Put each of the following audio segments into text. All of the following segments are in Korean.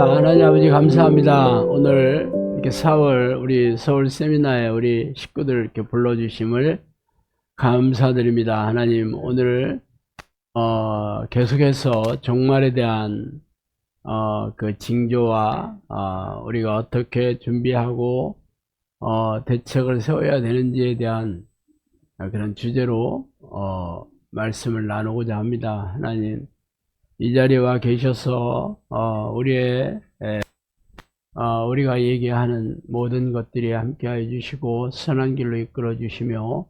기도합니다. 하나님 아버지 감사합니다. 오늘 이렇게 4월 우리 서울 세미나에 우리 식구들 이렇게 불러주심을 감사드립니다. 하나님 오늘 계속해서 종말에 대한 그 징조와 우리가 어떻게 준비하고 대책을 세워야 되는지에 대한 그런 주제로 말씀을 나누고자 합니다. 하나님 이 자리에 와 계셔서 우리가 얘기하는 모든 것들이 함께하여 주시고 선한 길로 이끌어 주시며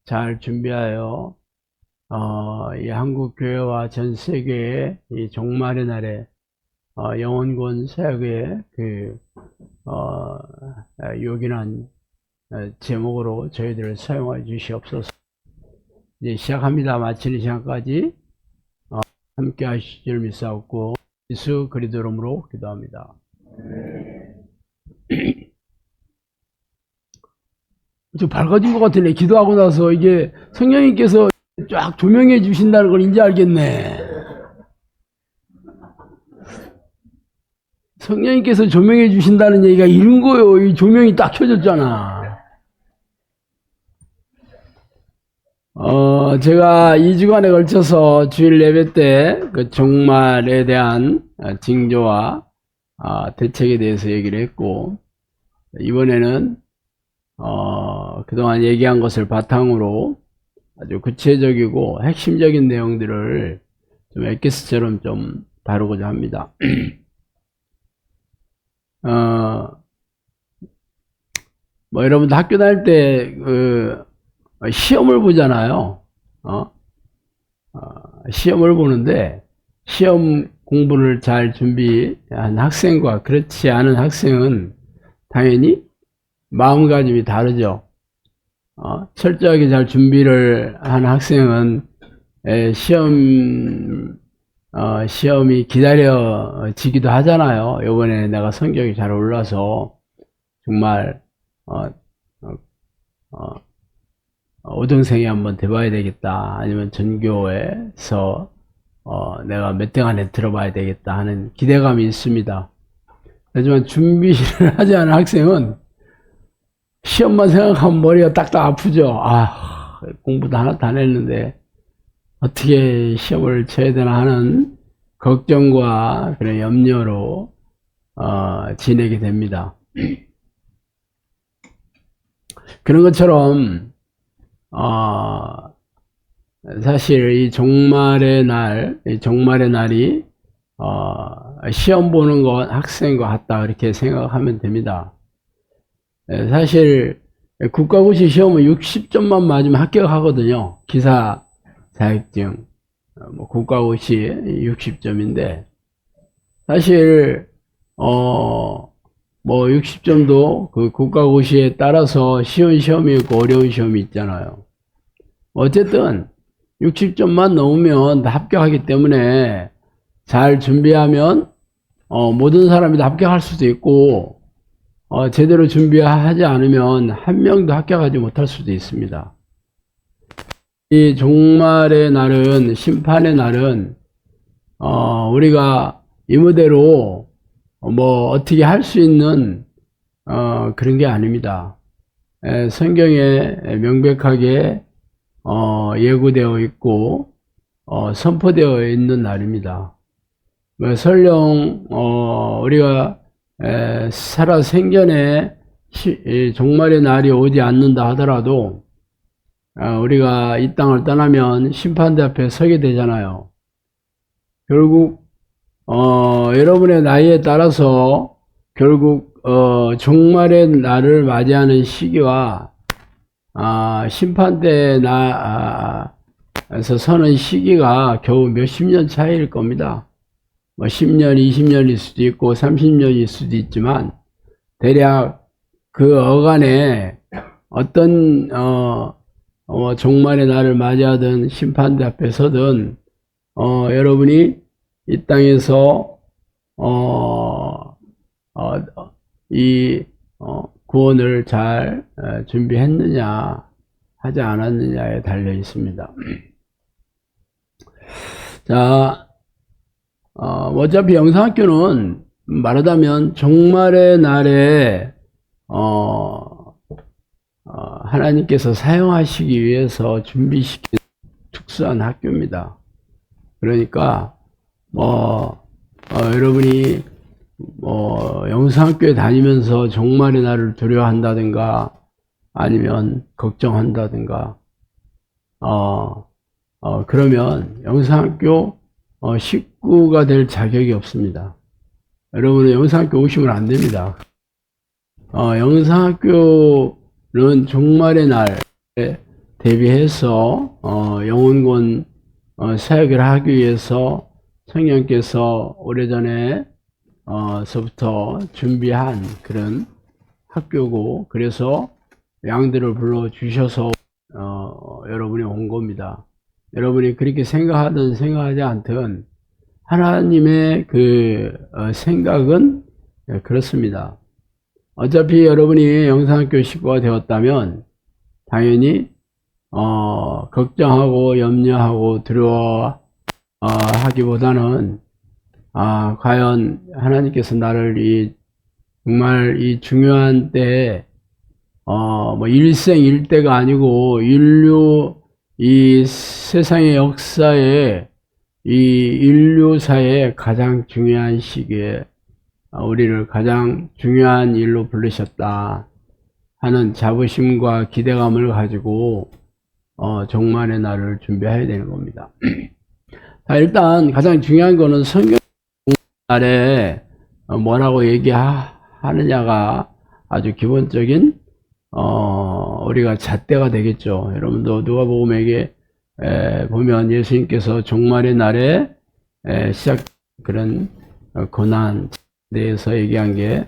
잘 준비하여 이 한국 교회와 전 세계의 이 종말의 날에 영혼구원 사역의 그 요긴한 제목으로 저희들을 사용하여 주시옵소서. 이제 시작합니다. 마치는 시간까지 함께 하실 줄 믿사옵고 예수 그리스도 이름으로 기도합니다. 좀 밝아진 것 같으네. 기도하고 나서 이게 성령님께서 쫙 조명해 주신다는 걸 이제 알겠네. 성령님께서 조명해 주신다는 얘기가 이런 거요. 이 조명이 딱 켜졌잖아. 제가 2주간에 걸쳐서 주일 예배 때 그 종말에 대한 징조와 대책에 대해서 얘기를 했고, 이번에는 그동안 얘기한 것을 바탕으로 아주 구체적이고 핵심적인 내용들을 좀 엑기스처럼 좀 다루고자 합니다. 여러분들 학교 다닐 때 시험을 보잖아요. 시험을 보는데 시험 공부를 잘 준비한 학생과 그렇지 않은 학생은 당연히 마음가짐이 다르죠. 철저하게 잘 준비를 한 학생은 시험이 기다려지기도 하잖아요. 이번에 내가 성적이 잘 올라서 정말 우등생이 한번 돼봐야 되겠다, 아니면 전교에서 내가 몇 등 안에 들어봐야 되겠다 하는 기대감이 있습니다. 하지만 준비를 하지 않은 학생은 시험만 생각하면 머리가 딱딱 아프죠. 공부도 하나도 안 했는데 어떻게 시험을 쳐야 되나 하는 걱정과 그런 염려로 지내게 됩니다. 그런 것처럼 사실 이 종말의 날이 시험 보는 건 학생과 같다, 그렇게 생각하면 됩니다. 사실 국가고시 시험은 60점만 맞으면 합격하거든요. 기사 자격증 국가고시 60점인데 사실 60점도 그 국가고시에 따라서 쉬운 시험이 있고 어려운 시험이 있잖아요. 어쨌든 60점만 넘으면 다 합격하기 때문에 잘 준비하면 모든 사람이 다 합격할 수도 있고, 제대로 준비하지 않으면 한 명도 합격하지 못할 수도 있습니다. 이 종말의 날은, 심판의 날은 우리가 이무대로 어떻게 할 수 있는 그런 게 아닙니다. 성경에 명백하게 예고되어 있고 선포되어 있는 날입니다. 설령 우리가 살아 생전에 종말의 날이 오지 않는다 하더라도 우리가 이 땅을 떠나면 심판대 앞에 서게 되잖아요. 결국 여러분의 나이에 따라서 결국 종말의 날을 맞이하는 시기와 심판대에 서는 시기가 겨우 몇십 년 차이일 겁니다. 10년, 20년일 수도 있고 30년일 수도 있지만 대략 그 어간에 어떤 종말의 날을 맞이하든 심판대 앞에 서든 여러분이 이 땅에서 구원을 잘 준비했느냐 하지 않았느냐에 달려 있습니다. 자, 어차피 영상학교는 말하자면 종말의 날에 하나님께서 사용하시기 위해서 준비시킨 특수한 학교입니다. 그러니까 여러분이 영상학교에 다니면서 종말의 날을 두려워한다든가 아니면 걱정한다든가 그러면 영상학교 식구가 될 자격이 없습니다. 여러분은 영상학교 오시면 안 됩니다. 영상학교는 종말의 날에 대비해서 영혼권 사역을 하기 위해서 성령께서 오래전에 서부터 준비한 그런 학교고, 그래서 양들을 불러 주셔서 여러분이 온 겁니다. 여러분이 그렇게 생각하든 생각하지 않든 하나님의 그 생각은 그렇습니다. 어차피 여러분이 영상학교 식구가 되었다면 당연히 걱정하고 염려하고 두려워 하기보다는 과연 하나님께서 나를 정말 이 중요한 때에 일생일대가 아니고 인류 이 세상의 역사에 이 인류사의 가장 중요한 시기에 우리를 가장 중요한 일로 부르셨다 하는 자부심과 기대감을 가지고 종말의 날을 준비해야 되는 겁니다. 자, 일단 가장 중요한 거는 성경 날에 뭐라고 얘기하느냐가 아주 기본적인 우리가 잣대가 되겠죠. 여러분도 누가복음에 보면 예수님께서 종말의 날에 시작 그런 고난 대해서 얘기한 게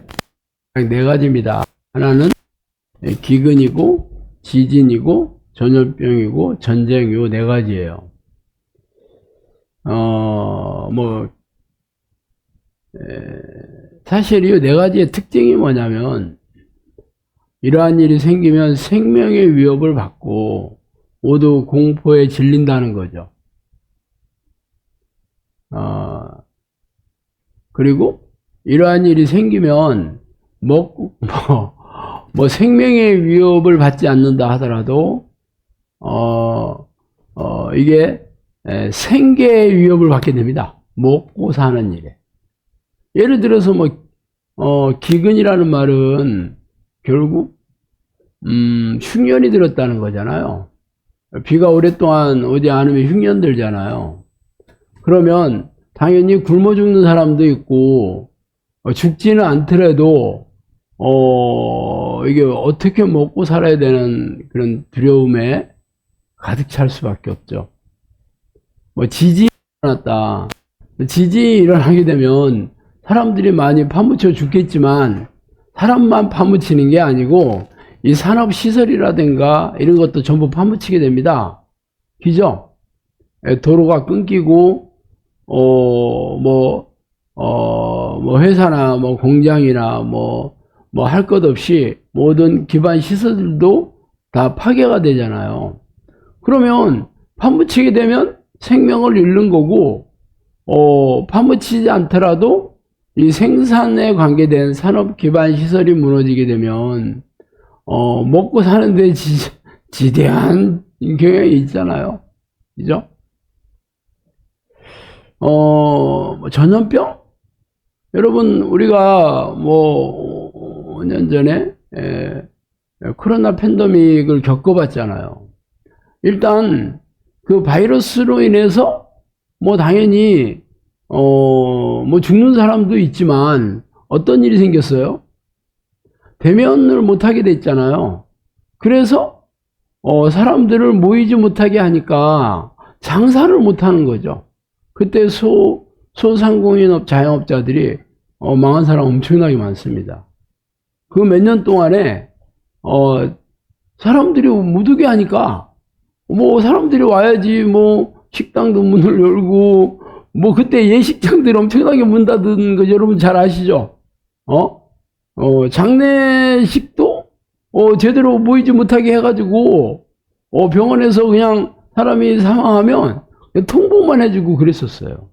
네 가지입니다. 하나는 기근이고 지진이고 전염병이고 전쟁, 요 네 가지예요. 사실 이 네 가지의 특징이 뭐냐면, 이러한 일이 생기면 생명의 위협을 받고 모두 공포에 질린다는 거죠. 그리고 이러한 일이 생기면 생명의 위협을 받지 않는다 하더라도 이게 생계의 위협을 받게 됩니다. 먹고 사는 일에. 예를 들어서 기근이라는 말은 결국 흉년이 들었다는 거잖아요. 비가 오랫동안 오지 않으면 흉년 들잖아요. 그러면 당연히 굶어 죽는 사람도 있고 죽지는 않더라도 이게 어떻게 먹고 살아야 되는 그런 두려움에 가득 찰 수밖에 없죠. 지진이 일어났다. 지진이 일어나게 되면 사람들이 많이 파묻혀 죽겠지만 사람만 파묻히는 게 아니고 이 산업시설이라든가 이런 것도 전부 파묻히게 됩니다. 그죠? 도로가 끊기고 회사나 공장이나 할 것 없이 모든 기반 시설들도 다 파괴가 되잖아요. 그러면 파묻히게 되면 생명을 잃는 거고, 파묻히지 않더라도 이 생산에 관계된 산업 기반 시설이 무너지게 되면 먹고 사는데 지대한 경향이 있잖아요. 그죠? 전염병? 여러분, 우리가 5년 전에 코로나 팬데믹을 겪어봤잖아요. 일단 그 바이러스로 인해서 당연히 죽는 사람도 있지만 어떤 일이 생겼어요? 대면을 못하게 됐잖아요. 그래서 사람들을 모이지 못하게 하니까 장사를 못하는 거죠. 그때 소상공인업 자영업자들이 망한 사람 엄청나게 많습니다. 그 몇 년 동안에 사람들이 못 오게 하니까 사람들이 와야지 식당도 문을 열고 그때 예식장들이 엄청나게 문 닫은 거 여러분 잘 아시죠? 장례식도 제대로 모이지 못하게 해가지고 병원에서 그냥 사람이 사망하면 통보만 해주고 그랬었어요.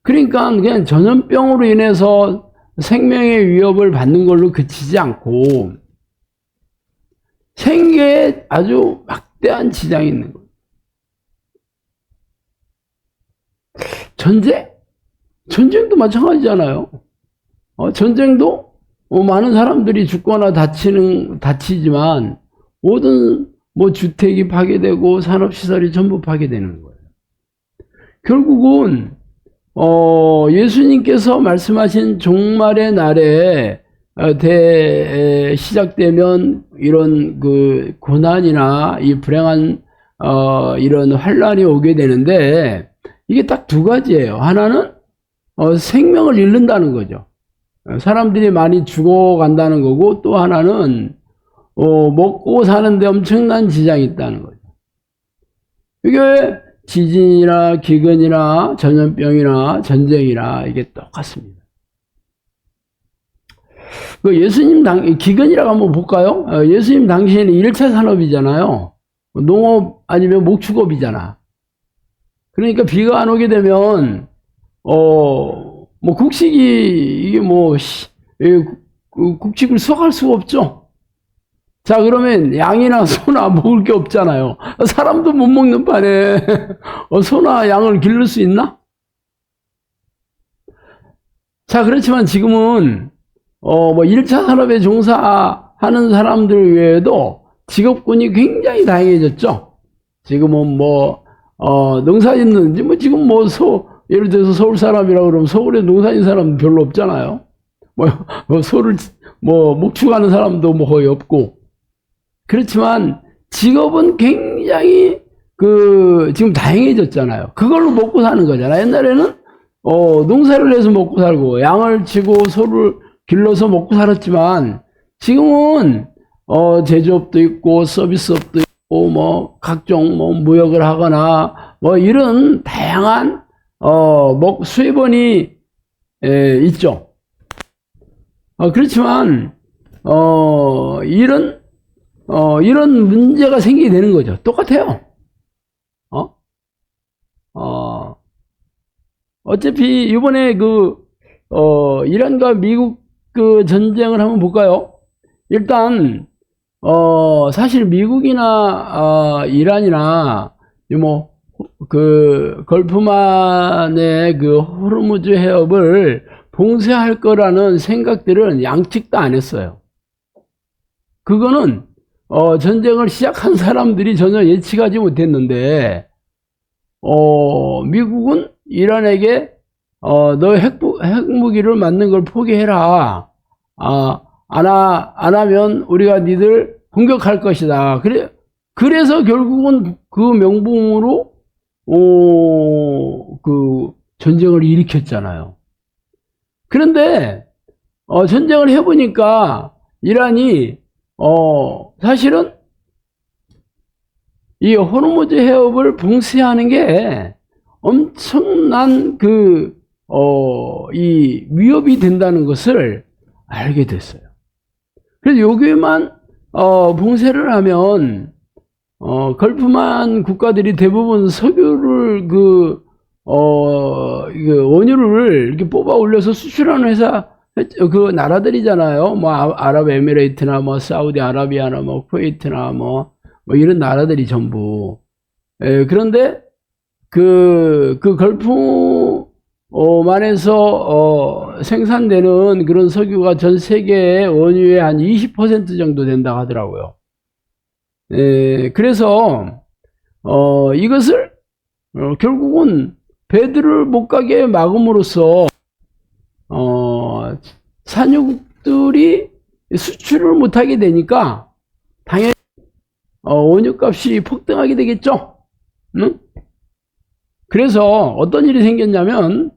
그러니까 그냥 전염병으로 인해서 생명의 위협을 받는 걸로 그치지 않고 생계에 아주 막대한 지장이 있는 거예요. 전쟁도 마찬가지잖아요. 전쟁도 많은 사람들이 죽거나 다치지만 모든 주택이 파괴되고 산업시설이 전부 파괴되는 거예요. 결국은 예수님께서 말씀하신 종말의 날에 시작되면 이런 그 고난이나 이 불행한 이런 환란이 오게 되는데 이게 딱 두 가지예요. 하나는 생명을 잃는다는 거죠. 사람들이 많이 죽어간다는 거고, 또 하나는 먹고 사는데 엄청난 지장이 있다는 거죠. 이게 지진이나 기근이나 전염병이나 전쟁이나 이게 똑같습니다. 그 예수님 기근이라고 한번 볼까요? 예수님 당시에는 1차 산업이잖아요. 농업 아니면 목축업이잖아. 그러니까 비가 안 오게 되면 국식이 이게 국식을 수확할 수가 없죠. 자, 그러면 양이나 소나 먹을 게 없잖아요. 사람도 못 먹는 판에 소나 양을 기를 수 있나? 자, 그렇지만 지금은 1차 산업에 종사하는 사람들 외에도 직업군이 굉장히 다양해졌죠. 지금은 농사 짓는지 지금 예를 들어서 서울 사람이라고 그러면 서울에 농사 짓는 사람은 별로 없잖아요. 소를 목축하는 사람도 거의 없고. 그렇지만 직업은 굉장히 지금 다양해졌잖아요. 그걸로 먹고 사는 거잖아요. 옛날에는 농사를 해서 먹고 살고 양을 치고 소를 길러서 먹고 살았지만 지금은 제조업도 있고 서비스업도 있고 각종 무역을 하거나 이런 다양한 수입원이 있죠. 그렇지만 이런 문제가 생기게 되는 거죠. 똑같아요. 어차피 이번에 이란과 미국 전쟁을 한번 볼까요? 일단 사실 미국이나 이란이나 걸프만의 호르무즈 해협을 봉쇄할 거라는 생각들은 양측 다 안 했어요. 그거는 전쟁을 시작한 사람들이 전혀 예측하지 못했는데 미국은 이란에게 너 핵무기를 맞는 걸 포기해라. 안 하면 우리가 니들 공격할 것이다. 그래서 결국은 그 명분으로 전쟁을 일으켰잖아요. 그런데 전쟁을 해보니까 이란이 사실은 이 호르무즈 해협을 봉쇄하는 게 엄청난 이 위협이 된다는 것을 알게 됐어요. 그래서 여기만 봉쇄를 하면 걸프만 국가들이 대부분 석유를 원유를 이렇게 뽑아 올려서 수출하는 회사 나라들이잖아요. 아랍에미레이트나 사우디아라비아나 쿠웨이트나 이런 나라들이 전부. 그런데 걸프만에서 생산되는 그런 석유가 전 세계의 원유의 한 20% 정도 된다고 하더라고요. 그래서 이것을 결국은 배들을 못 가게 막음으로써 산유국들이 수출을 못하게 되니까 당연히 원유값이 폭등하게 되겠죠. 응? 그래서 어떤 일이 생겼냐면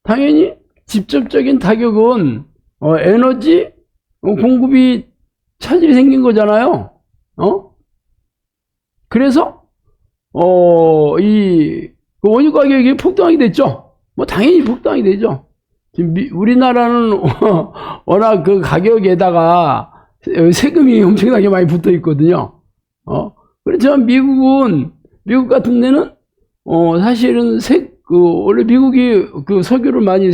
당연히 직접적인 타격은 에너지 공급이 차질이 생긴 거잖아요. 그래서 이 원유 가격이 폭등하게 됐죠. 당연히 폭등하게 되죠. 지금 우리나라는 워낙 그 가격에다가 세금이 엄청나게 많이 붙어 있거든요. 그렇지만 미국 같은 데는 사실은 원래 미국이 석유를 많이,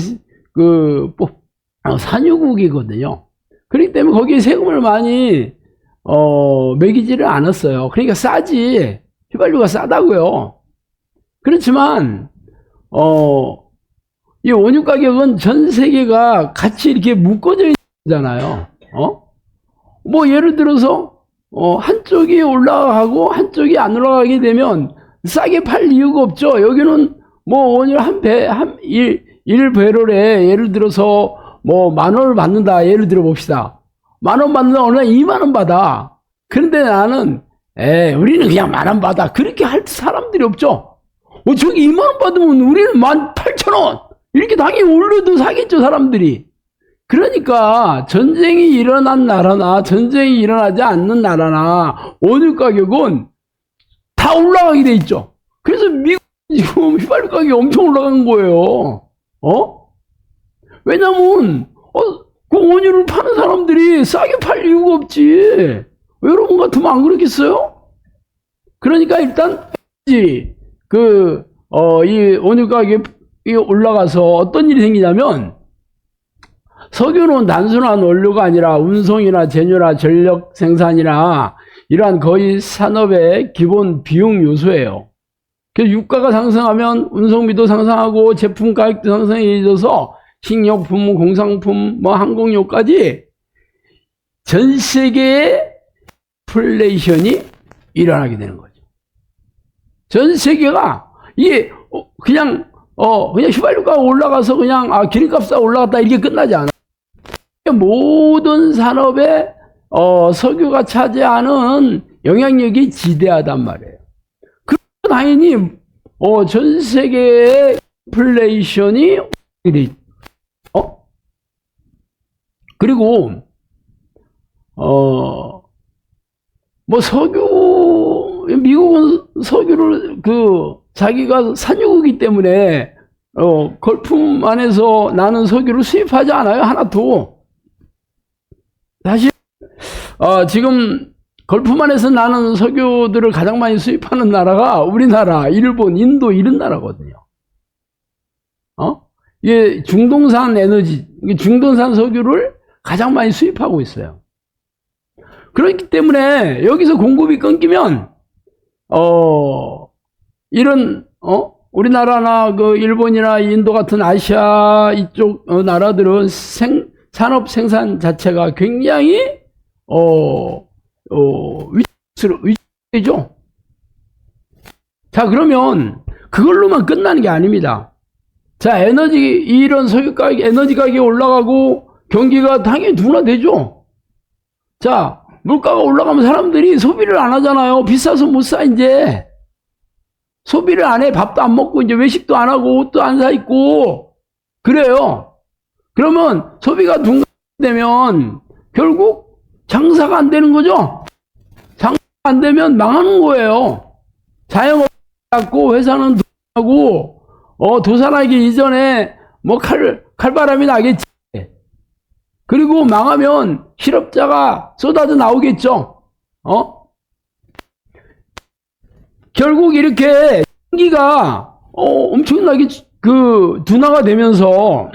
산유국이거든요. 그렇기 때문에 거기에 세금을 많이, 매기지를 않았어요. 그러니까 싸지. 휘발유가 싸다고요. 그렇지만, 이 원유 가격은 전 세계가 같이 이렇게 묶어져 있잖아요. 뭐, 예를 들어서, 한쪽이 올라가고 한쪽이 안 올라가게 되면 싸게 팔 이유가 없죠. 여기는 뭐 원유 일 배럴에 예를 들어서 뭐 10,000원을 받는다. 예를 들어 봅시다. 10,000원 받는다. 어느 날 20,000원 받아. 그런데 나는, 우리는 그냥 10,000원 받아. 그렇게 할 사람들이 없죠. 저기 20,000원 받으면 우리는 18,000원. 이렇게 당연히 올려도 사겠죠, 사람들이. 그러니까 전쟁이 일어난 나라나 전쟁이 일어나지 않는 나라나 원유 가격은 다 올라가게 돼 있죠. 그래서 미국 지금 휘발유 가격이 엄청 올라간 거예요. 왜냐면 그 원유를 파는 사람들이 싸게 팔 이유가 없지. 여러분 같으면 안 그렇겠어요? 그러니까 일단 이 원유 가격이 올라가서 어떤 일이 생기냐면, 석유는 단순한 원료가 아니라 운송이나 제조나 전력 생산이나 이러한 거의 산업의 기본 비용 요소예요. 그래서 유가가 상승하면 운송비도 상승하고 제품 가격도 상승해져서 식료품, 공산품, 항공료까지 전 세계의 인플레이션이 일어나게 되는 거죠. 전 세계가 이게 그냥 휘발유가 올라가서 그냥 기름값이 올라갔다 이렇게 끝나지 않아. 모든 산업에 석유가 차지하는 영향력이 지대하단 말이에요. 그래서 당연히 전 세계의 인플레이션이 그리고 미국은 석유를 자기가 산유국이기 때문에 걸품 안에서 나는 석유를 수입하지 않아요, 하나도. 사실 지금 걸품 안에서 나는 석유들을 가장 많이 수입하는 나라가 우리나라, 일본, 인도 이런 나라거든요. 이게 중동산 에너지, 중동산 석유를 가장 많이 수입하고 있어요. 그렇기 때문에 여기서 공급이 끊기면 이런 우리나라나 일본이나 인도 같은 아시아 이쪽 나라들은 산업 생산 자체가 굉장히 위축되죠. 자, 그러면 그걸로만 끝나는 게 아닙니다. 자, 이런 석유 가격, 에너지 가격이 올라가고 경기가 당연히 둔화되죠. 자, 물가가 올라가면 사람들이 소비를 안 하잖아요. 비싸서 못 사, 이제. 소비를 안 해. 밥도 안 먹고, 이제 외식도 안 하고, 옷도 안 사 입고. 그래요. 그러면 소비가 둔화되면 결국 장사가 안 되는 거죠. 장사가 안 되면 망하는 거예요. 자영업자 갖고 회사는 하고, 도산하기 이전에 칼바람이 나겠지. 그리고 망하면 실업자가 쏟아져 나오겠죠. 결국 이렇게 경기가 엄청나게 둔화가 되면서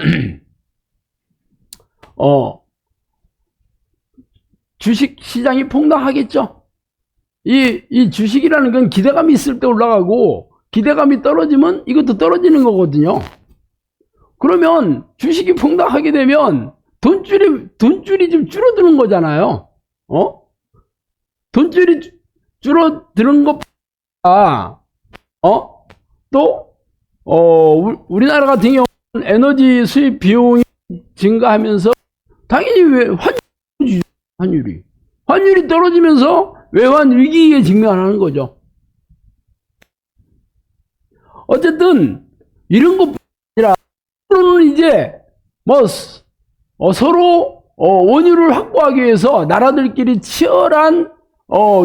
주식 시장이 폭락하겠죠. 이 주식이라는 건 기대감이 있을 때 올라가고 기대감이 떨어지면 이것도 떨어지는 거거든요. 그러면 주식이 폭락하게 되면 돈줄이 좀 줄어드는 거잖아요. 돈줄이 줄어드는 것보다 또 우리나라 같은 경우는 에너지 수입 비용이 증가하면서 당연히 환율이 떨어지면서 외환 위기에 직면하는 거죠. 어쨌든 이런 것뿐 아니라 이제 서로 원유를 확보하기 위해서 나라들끼리 치열한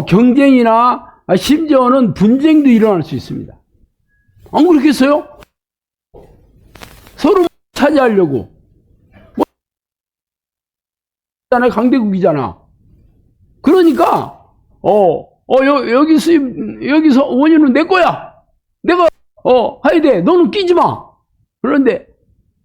경쟁이나 심지어는 분쟁도 일어날 수 있습니다. 안 그렇겠어요? 서로 차지하려고. 강대국이잖아. 그러니까 여기서 원유는 내 거야. 내가 해야 돼. 너는 웃기지 마. 그런데,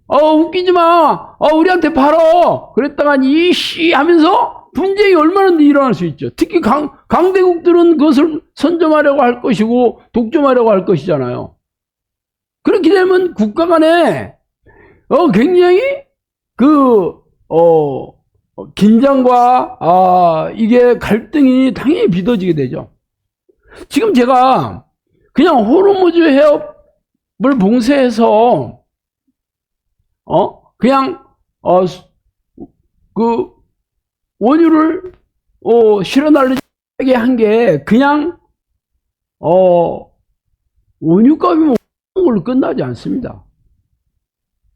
웃기지 마. 우리한테 팔어. 그랬다가 이씨 하면서 분쟁이 얼마나 일어날 수 있죠. 특히 강대국들은 그것을 선점하려고 할 것이고, 독점하려고 할 것이잖아요. 그렇게 되면 국가 간에, 굉장히, 긴장과, 이게 갈등이 당연히 빚어지게 되죠. 지금 제가 그냥 호르무즈 해협을 봉쇄해서, 그냥, 원유를, 실어 날리게 한 게, 그냥, 원유값이 뭐, 걸로 끝나지 않습니다.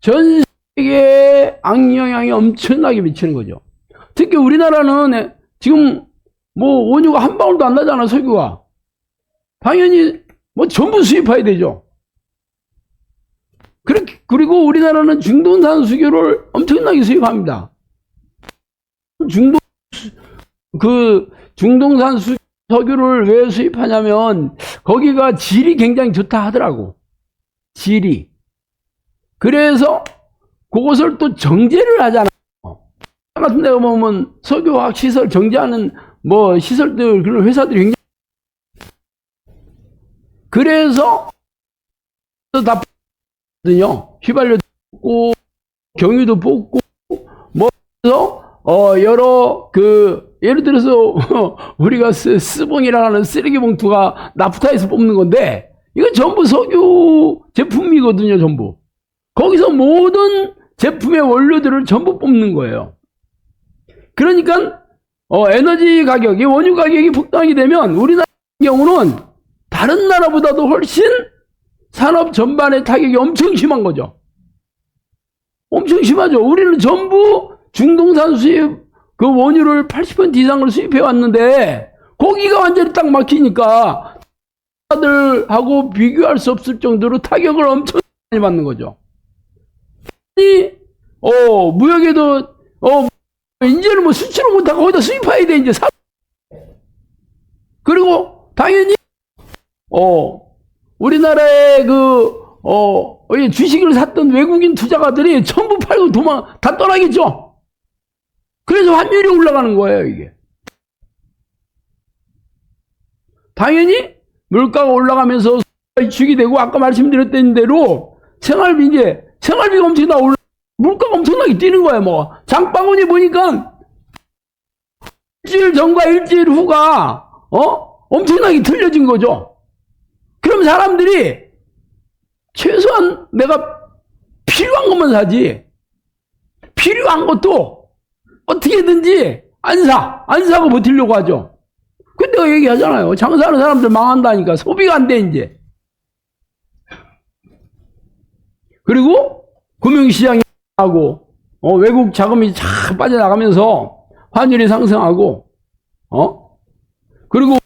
전 세계에 악영향이 엄청나게 미치는 거죠. 특히 우리나라는 지금 뭐 원유가 한 방울도 안 나잖아, 석유가. 당연히 뭐 전부 수입해야 되죠. 그리고 우리나라는 중동산 석유를 엄청나게 수입합니다. 중동산 석유를 왜 수입하냐면 거기가 질이 굉장히 좋다 하더라고. 질이. 그래서 그것을 또 정제를 하잖아요. 같은 데 보면 석유화학 시설 정제하는 뭐 시설들, 그런 회사들이 굉장히. 그래서 다 뽑거든요. 휘발유도 뽑고, 경유도 뽑고, 뭐, 여러, 예를 들어서, 우리가 스봉이라고 하는 쓰레기 봉투가 나프타에서 뽑는 건데, 이건 전부 석유 제품이거든요, 전부. 거기서 모든 제품의 원료들을 전부 뽑는 거예요. 그러니까, 에너지 가격이, 원유 가격이 폭등하게 되면, 우리나라 경우는 다른 나라보다도 훨씬 산업 전반의 타격이 엄청 심한 거죠. 엄청 심하죠. 우리는 전부 중동산 수입, 원유를 80% 이상을 수입해 왔는데, 거기가 완전히 딱 막히니까, 들하고 비교할 수 없을 정도로 타격을 엄청 많이 받는 거죠. 무역에도, 이제는 뭐 수출을 못하고 거기다 수입해야 돼, 이제. 그리고, 당연히, 우리나라의 주식을 샀던 외국인 투자가들이 전부 팔고 다 떠나겠죠? 그래서 환율이 올라가는 거예요, 이게. 당연히, 물가가 올라가면서 주식이 되고, 아까 말씀드렸던 대로 생활비가 엄청나게 물가가 엄청나게 뛰는 거예요, 뭐. 장바구니 보니까, 일주일 전과 일주일 후가, 엄청나게 틀려진 거죠. 그럼 사람들이, 최소한 내가 필요한 것만 사지, 필요한 것도 어떻게든지 안 사고 버티려고 하죠. 그때 얘기하잖아요. 장사하는 사람들 망한다니까. 소비가 안 돼, 이제. 그리고 금융시장이 하고, 외국 자금이 쫙 빠져나가면서 환율이 상승하고, 그리고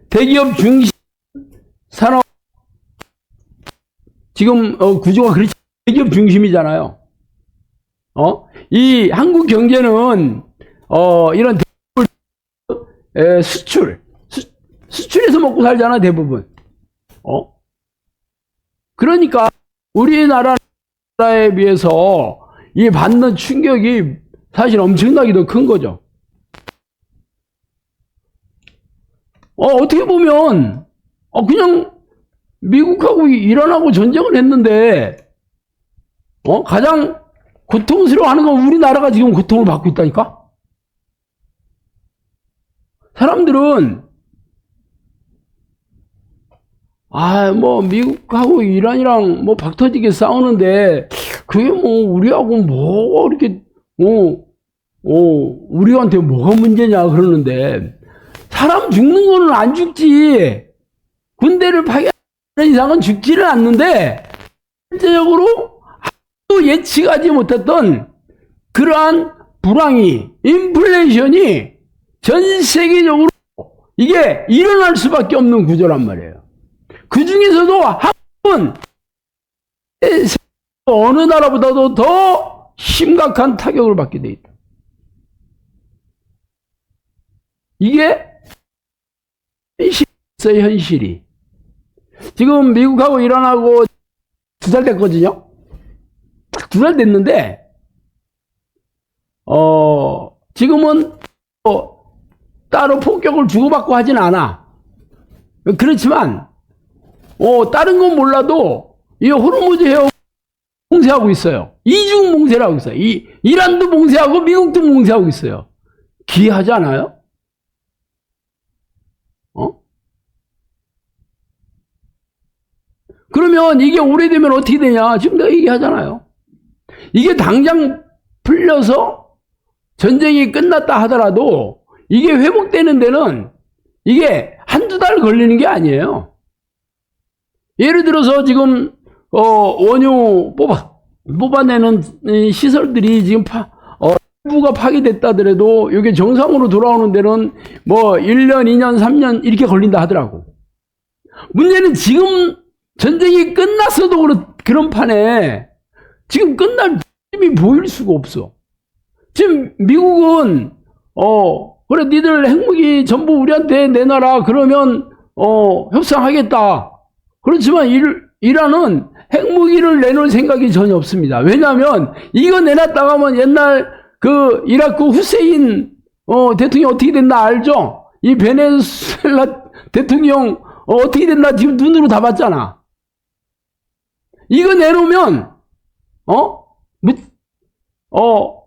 대기업 중심 산업, 지금 구조가 그렇지, 대기업 중심이잖아요. 이 한국 경제는 이런 수출에서 먹고 살잖아, 대부분. 그러니까 우리나라에 비해서 이 받는 충격이 사실 엄청나게 더 큰 거죠. 어떻게 보면 그냥 미국하고 이란하고 전쟁을 했는데 가장 고통스러워하는 건 우리나라가 지금 고통을 받고 있다니까. 사람들은 뭐 미국하고 이란이랑 뭐 박터지게 싸우는데 그게 뭐 우리하고 뭐 이렇게 우리한테 뭐가 문제냐 그러는데, 사람 죽는 거는 안 죽지. 군대를 파견하는 이상은 죽지는 않는데, 실제적으로 아무도 예측하지 못했던 그러한 불황이, 인플레이션이 전 세계적으로 이게 일어날 수밖에 없는 구조란 말이에요. 그 중에서도 한국은 어느 나라보다도 더 심각한 타격을 받게 돼 있다. 이게 현실이. 지금 미국하고 이란하고 2달 됐거든요. 딱 2달 됐는데, 지금은 따로 폭격을 주고받고 하진 않아. 그렇지만, 다른 건 몰라도, 이 호르무즈 해협 봉쇄하고 있어요. 이중 봉쇄를 하고 있어요. 이란도 봉쇄하고 미국도 봉쇄하고 있어요. 기이하지 않아요? 그러면 이게 오래되면 어떻게 되냐? 지금 내가 얘기하잖아요. 이게 당장 풀려서 전쟁이 끝났다 하더라도 이게 회복되는 데는 이게 한두 달 걸리는 게 아니에요. 예를 들어서 지금 원유 뽑아내는 시설들이 지금 일부가 파괴됐다 하더라도 이게 정상으로 돌아오는 데는 뭐 1년, 2년, 3년 이렇게 걸린다 하더라고. 문제는 지금 전쟁이 끝났어도 그런 판에 지금 끝날 힘이 보일 수가 없어. 지금 미국은 그래 니들 핵무기 전부 우리한테 내놔라 그러면 협상하겠다. 그렇지만 이란은 핵무기를 내놓을 생각이 전혀 없습니다. 왜냐하면 이거 내놨다가 하면 옛날 그 이라크 후세인 대통령 어떻게 됐나 알죠? 이 베네수엘라 대통령 어떻게 됐나 지금 눈으로 다 봤잖아. 이거 내놓으면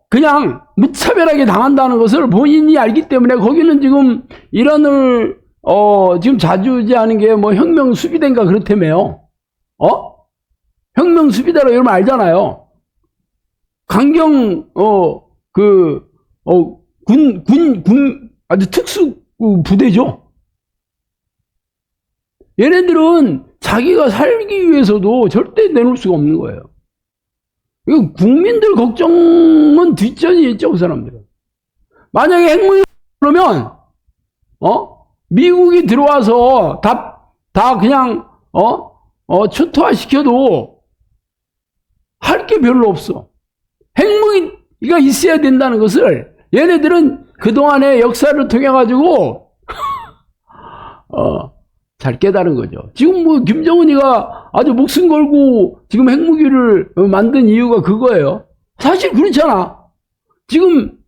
그냥 무차별하게 당한다는 것을 본인이 알기 때문에 거기는 지금 이란을 지금 자주지하는 게 뭐 혁명 수비대인가 그렇다며요. 혁명 수비대로 여러분 알잖아요. 강경 군 아주 특수 부대죠. 얘네들은 자기가 살기 위해서도 절대 내놓을 수가 없는 거예요. 이거 국민들 걱정은 뒷전이 있죠, 그 사람들은. 만약에 핵무기 그러면 미국이 들어와서 다 그냥 초토화 시켜도 할 게 별로 없어. 핵무기가 있어야 된다는 것을 얘네들은 그동안의 역사를 통해 가지고 잘 깨달은 거죠. 지금 뭐 김정은이가 아주 목숨 걸고 지금 핵무기를 만든 이유가 그거예요. 사실 그렇잖아. 지금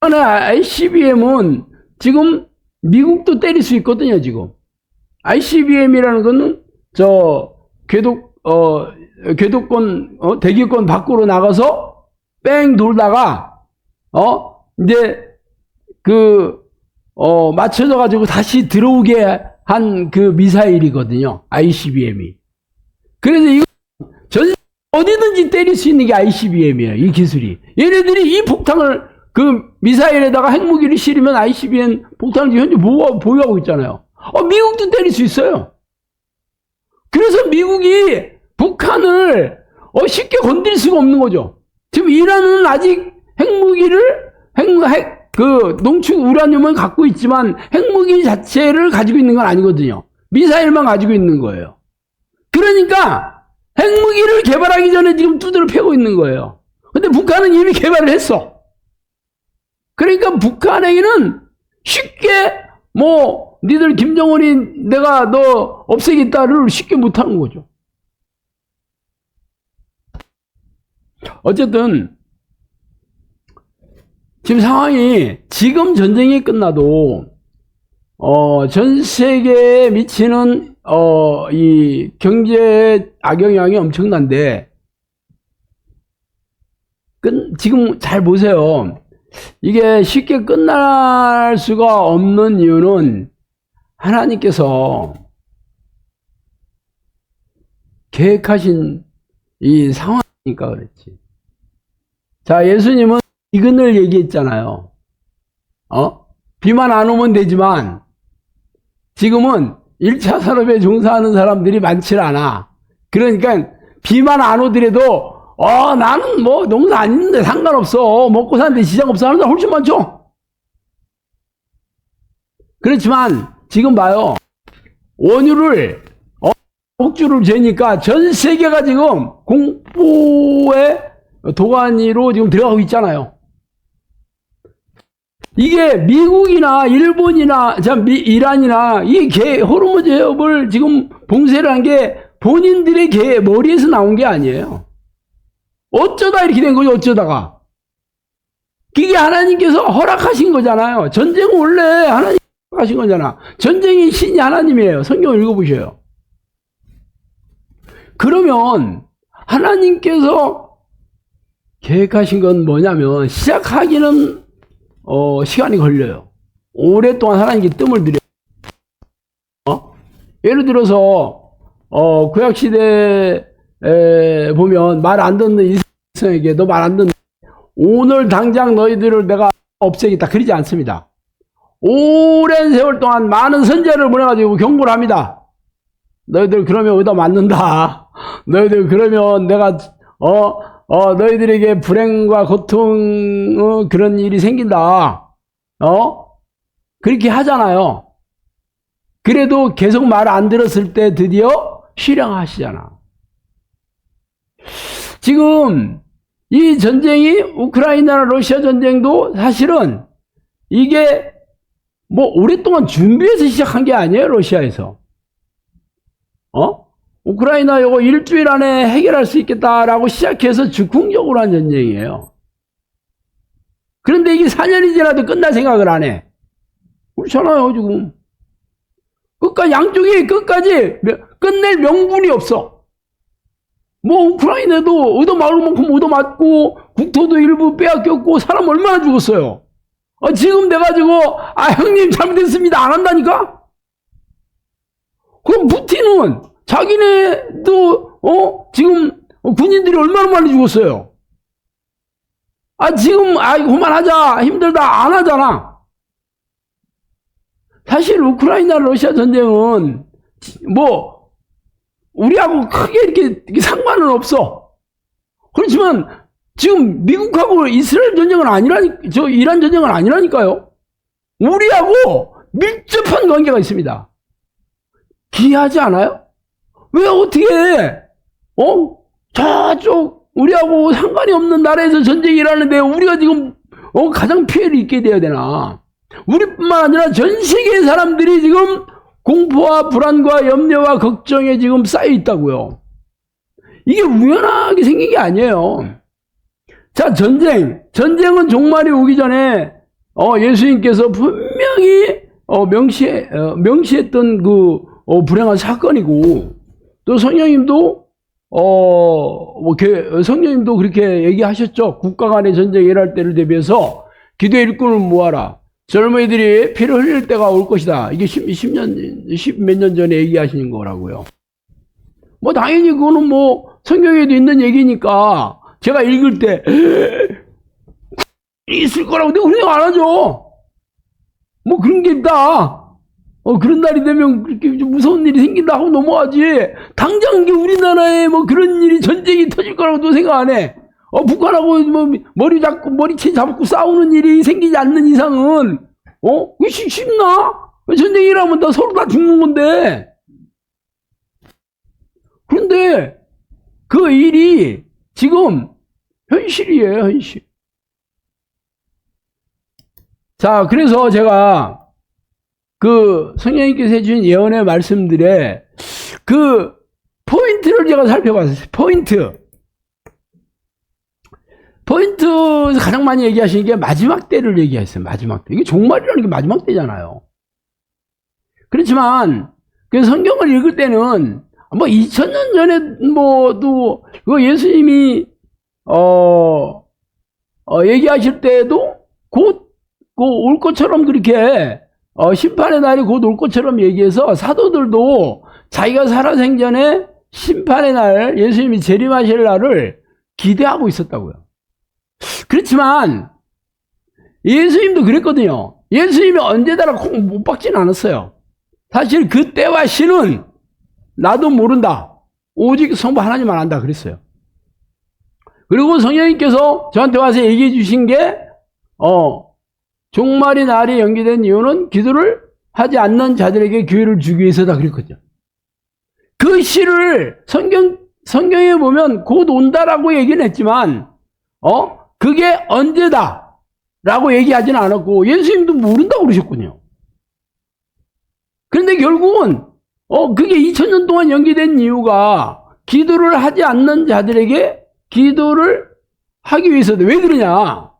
ICBM은 지금 미국도 때릴 수 있거든요. 지금 ICBM이라는 거는 궤도권 대기권 밖으로 나가서 뺑 돌다가 이제 맞춰져 가지고 다시 들어오게 한 그 미사일이거든요. ICBM이. 그래서 이거 어디든지 때릴 수 있는 게 ICBM이에요. 이 기술이. 얘네들이 이 폭탄을 그 미사일에다가 핵무기를 실으면 ICBM 폭탄을 현재 보유하고 있잖아요. 미국도 때릴 수 있어요. 그래서 미국이 북한을 쉽게 건드릴 수가 없는 거죠. 지금 이란은 아직 핵무기를 농축 우라늄을 갖고 있지만 핵무기 자체를 가지고 있는 건 아니거든요. 미사일만 가지고 있는 거예요. 그러니까 핵무기를 개발하기 전에 지금 두드려 패고 있는 거예요. 근데 북한은 이미 개발을 했어. 그러니까 북한에게는 쉽게 니들 김정은이 내가 너 없애겠다를 쉽게 못하는 거죠. 어쨌든 지금 상황이 지금 전쟁이 끝나도 전 세계에 미치는 이 경제 악영향이 엄청난데 지금 잘 보세요. 이게 쉽게 끝날 수가 없는 이유는 하나님께서 계획하신 이 상황이니까 그렇지. 자, 예수님은 이근을 얘기했잖아요. 비만 안 오면 되지만 지금은 1차 산업에 종사하는 사람들이 많지 않아. 그러니까 비만 안 오더라도 나는 뭐 농사 안 있는데 상관없어. 먹고 사는데 지장 없어 하는 사람 훨씬 많죠. 그렇지만 지금 봐요. 원유를 폭주를 재니까 전 세계가 지금 공포의 도가니로 지금 들어가고 있잖아요. 이게 미국이나 일본이나 이란이나 이 호르무즈 해협을 지금 봉쇄를 한 게 본인들의 머리에서 나온 게 아니에요. 어쩌다 이렇게 된 거죠, 어쩌다가. 이게 하나님께서 허락하신 거잖아요. 전쟁은 원래 하나님 허락하신 거잖아. 전쟁이 신이 하나님이에요. 성경 읽어보셔요. 그러면 하나님께서 계획하신 건 뭐냐면 시작하기는 시간이 걸려요. 오랫동안 하나님께 뜸을 들여요. 예를 들어서 구약시대에 보면 말 안 듣는 이스라엘에게 너 말 안 듣는 오늘 당장 너희들을 내가 없애겠다 그러지 않습니다. 오랜 세월 동안 많은 선제를 보내가지고 경고를 합니다. 너희들 그러면 의도 맞는다. 너희들 그러면 내가 너희들에게 불행과 고통 그런 일이 생긴다. 그렇게 하잖아요. 그래도 계속 말 안 들었을 때 드디어 실행하시잖아. 지금 이 전쟁이 우크라이나나 러시아 전쟁도 사실은 이게 뭐 오랫동안 준비해서 시작한 게 아니에요. 러시아에서. 우크라이나 요거 일주일 안에 해결할 수 있겠다라고 시작해서 즉흥적으로 한 전쟁이에요. 그런데 이게 4년이 지나도 끝날 생각을 안 해. 그렇잖아요, 지금. 양쪽이 끝까지 끝낼 명분이 없어. 뭐, 우크라이나도 얻어맞을 만큼 얻어맞고, 국토도 일부 빼앗겼고, 사람 얼마나 죽었어요. 지금 돼가지고, 형님 잘못했습니다. 안 한다니까? 그럼 푸틴은 자기네도, 지금 군인들이 얼마나 많이 죽었어요. 지금, 그만하자. 힘들다. 안 하잖아. 사실 우크라이나 러시아 전쟁은 뭐 우리하고 크게 이렇게 상관은 없어. 그렇지만 지금 미국하고 이스라엘 전쟁은 이란 전쟁은 아니라니까요. 우리하고 밀접한 관계가 있습니다. 기이하지 않아요? 왜 어떻게 저쪽 우리하고 상관이 없는 나라에서 전쟁이 일어나는데 우리가 지금 가장 피해를 입게 돼야 되나? 우리뿐만 아니라 전 세계의 사람들이 지금 공포와 불안과 염려와 걱정에 지금 쌓여 있다고요. 이게 우연하게 생긴 게 아니에요. 자, 전쟁은 종말이 오기 전에 예수님께서 분명히 명시했던 그 불행한 사건이고, 또 성령님도 성령님도 그렇게 얘기하셨죠. 국가 간의 전쟁이 일어날 때를 대비해서 기도의 일꾼을 모아라. 젊은이들이 피를 흘릴 때가 올 것이다. 이게 10몇 년 전에 얘기하시는 거라고요. 뭐 당연히 그거는 뭐 성경에도 있는 얘기니까 제가 읽을 때 있을 거라고 내가 그냥 안 하죠. 뭐 그런 게 있다. 그런 날이 되면 그렇게 좀 무서운 일이 생긴다 하고 넘어가지. 당장 우리나라에 뭐 그런 일이 전쟁이 터질 거라고도 생각 안 해. 북한하고 뭐 머리채 잡고 싸우는 일이 생기지 않는 이상은 그게 쉽나? 전쟁이 일하면 다 서로 다 죽는 건데. 그런데 그 일이 지금 현실이에요, 현실. 자, 그래서 제가 그 성령님께서 해주신 예언의 말씀들에 그 포인트를 제가 살펴봤어요. 포인트에서 가장 많이 얘기하시는 게 마지막 때를 얘기했어요. 마지막 때. 이게 종말이라는 게 마지막 때잖아요. 그렇지만 그 성경을 읽을 때는 뭐 2000년 전에 뭐도 그 예수님이 얘기하실 때도 곧 올 것처럼 그렇게 심판의 날이 곧 올 것처럼 얘기해서 사도들도 자기가 살아생전에 심판의 날, 예수님이 재림하실 날을 기대하고 있었다고요. 그렇지만 예수님도 그랬거든요. 예수님이 언제다가 콩 못 박지는 않았어요. 사실 그 때와 시는 나도 모른다. 오직 성부 하나님만 안다 그랬어요. 그리고 성령님께서 저한테 와서 얘기해 주신 게 종말의 날이 연기된 이유는 기도를 하지 않는 자들에게 기회를 주기 위해서다 그랬거든요. 그 시를 성경에 보면 곧 온다라고 얘기는 했지만 그게 언제다. 라고 얘기하지는 않았고 예수님도 모른다고 그러셨군요. 그런데 결국은 그게 2000년 동안 연기된 이유가 기도를 하지 않는 자들에게 기도를 하기 위해서도. 왜 그러냐?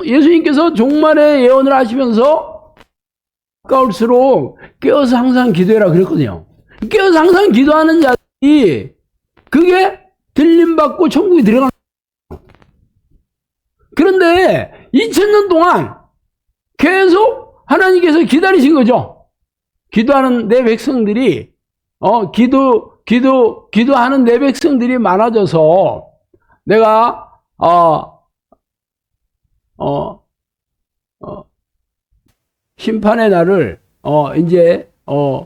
예수님께서 종말의 예언을 하시면서 가까울수록 깨어서 항상 기도해라 그랬거든요. 깨어서 항상 기도하는 자들이 그게 들림받고 천국에 들어가는 거예요. 그런데 2000년 동안 계속 하나님께서 기다리신 거죠. 기도하는 내 백성들이 기도하는 내 백성들이 많아져서 내가 심판의 날을 이제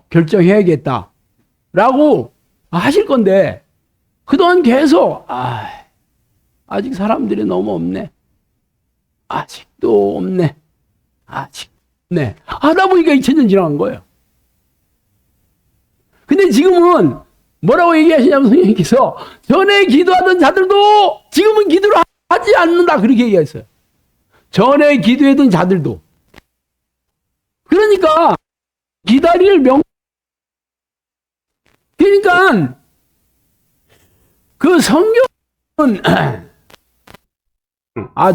결정해야겠다라고 하실 건데 그동안 계속 아직 사람들이 너무 없네. 아직도 없네. 하다 보니까 2000년 지나간 거예요. 근데 지금은 뭐라고 얘기하시냐면 성령님께서 전에 기도하던 자들도 지금은 기도를 하지 않는다 그렇게 얘기했어요. 전에 기도했던 자들도. 그러니까 기다릴 그러니까 그 성경은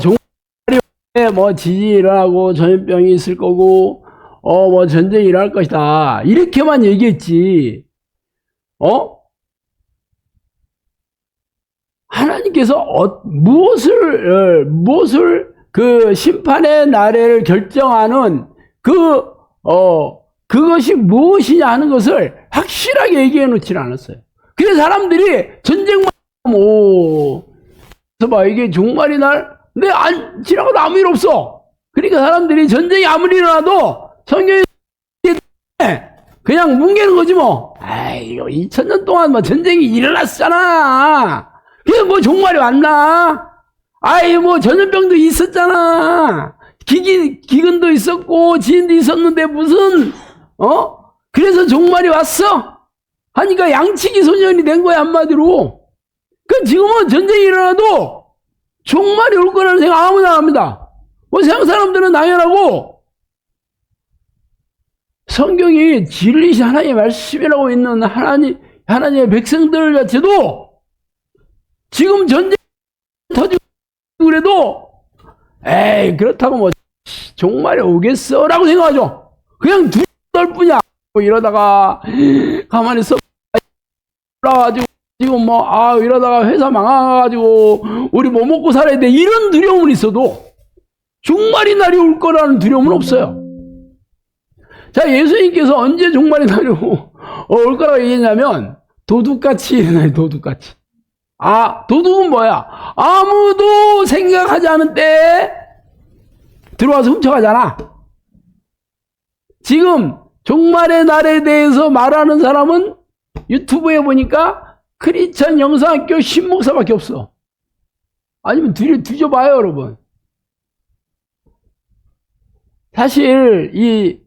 종말에 뭐 지진이 일어나고 전염병이 있을 거고 뭐 전쟁이 일어날 것이다 이렇게만 얘기했지. 하나님께서 무엇을 그 심판의 날을 결정하는 그것이 무엇이냐 하는 것을 확실하게 얘기해 놓지는 않았어요. 그래서 사람들이 전쟁만 그래서 봐 이게 종말의 날 근데 지나가도 아무 일 없어. 그러니까 사람들이 전쟁이 아무리 일어나도 성경에 그냥 뭉개는 거지 뭐. 이거 2000년 동안 뭐 전쟁이 일어났잖아. 그게 뭐 종말이 왔나? 뭐 전염병도 있었잖아. 기근도 있었고 지진도 있었는데 무슨 그래서 종말이 왔어? 하니까 양치기 소년이 된 거야 한마디로. 그 지금은 전쟁이 일어나도 종말이 올 거라는 생각 아무나 안 합니다. 뭐 세상 사람들은 당연하고 성경이 진리신 하나님의 말씀이라고 있는 하나님의 백성들 자체도 지금 전쟁 터지고 그래도 그렇다고 뭐 종말이 오겠어 라고 생각하죠. 그냥 두덜 뿐이야. 뭐 이러다가 가만히 있어 올라가지고 지금 뭐 이러다가 회사 망해가지고 우리 뭐 먹고 살아야 돼 이런 두려움은 있어도 종말의 날이 올 거라는 두려움은 없어요. 자, 예수님께서 언제 종말의 날이 올 거라고 얘기했냐면 도둑같이 일어나요. 도둑같이. 도둑은 뭐야? 아무도 생각하지 않은 때에 들어와서 훔쳐가잖아. 지금 종말의 날에 대해서 말하는 사람은 유튜브에 보니까 크리스천 영성학교 신목사밖에 없어. 아니면 뒤져봐요 여러분. 사실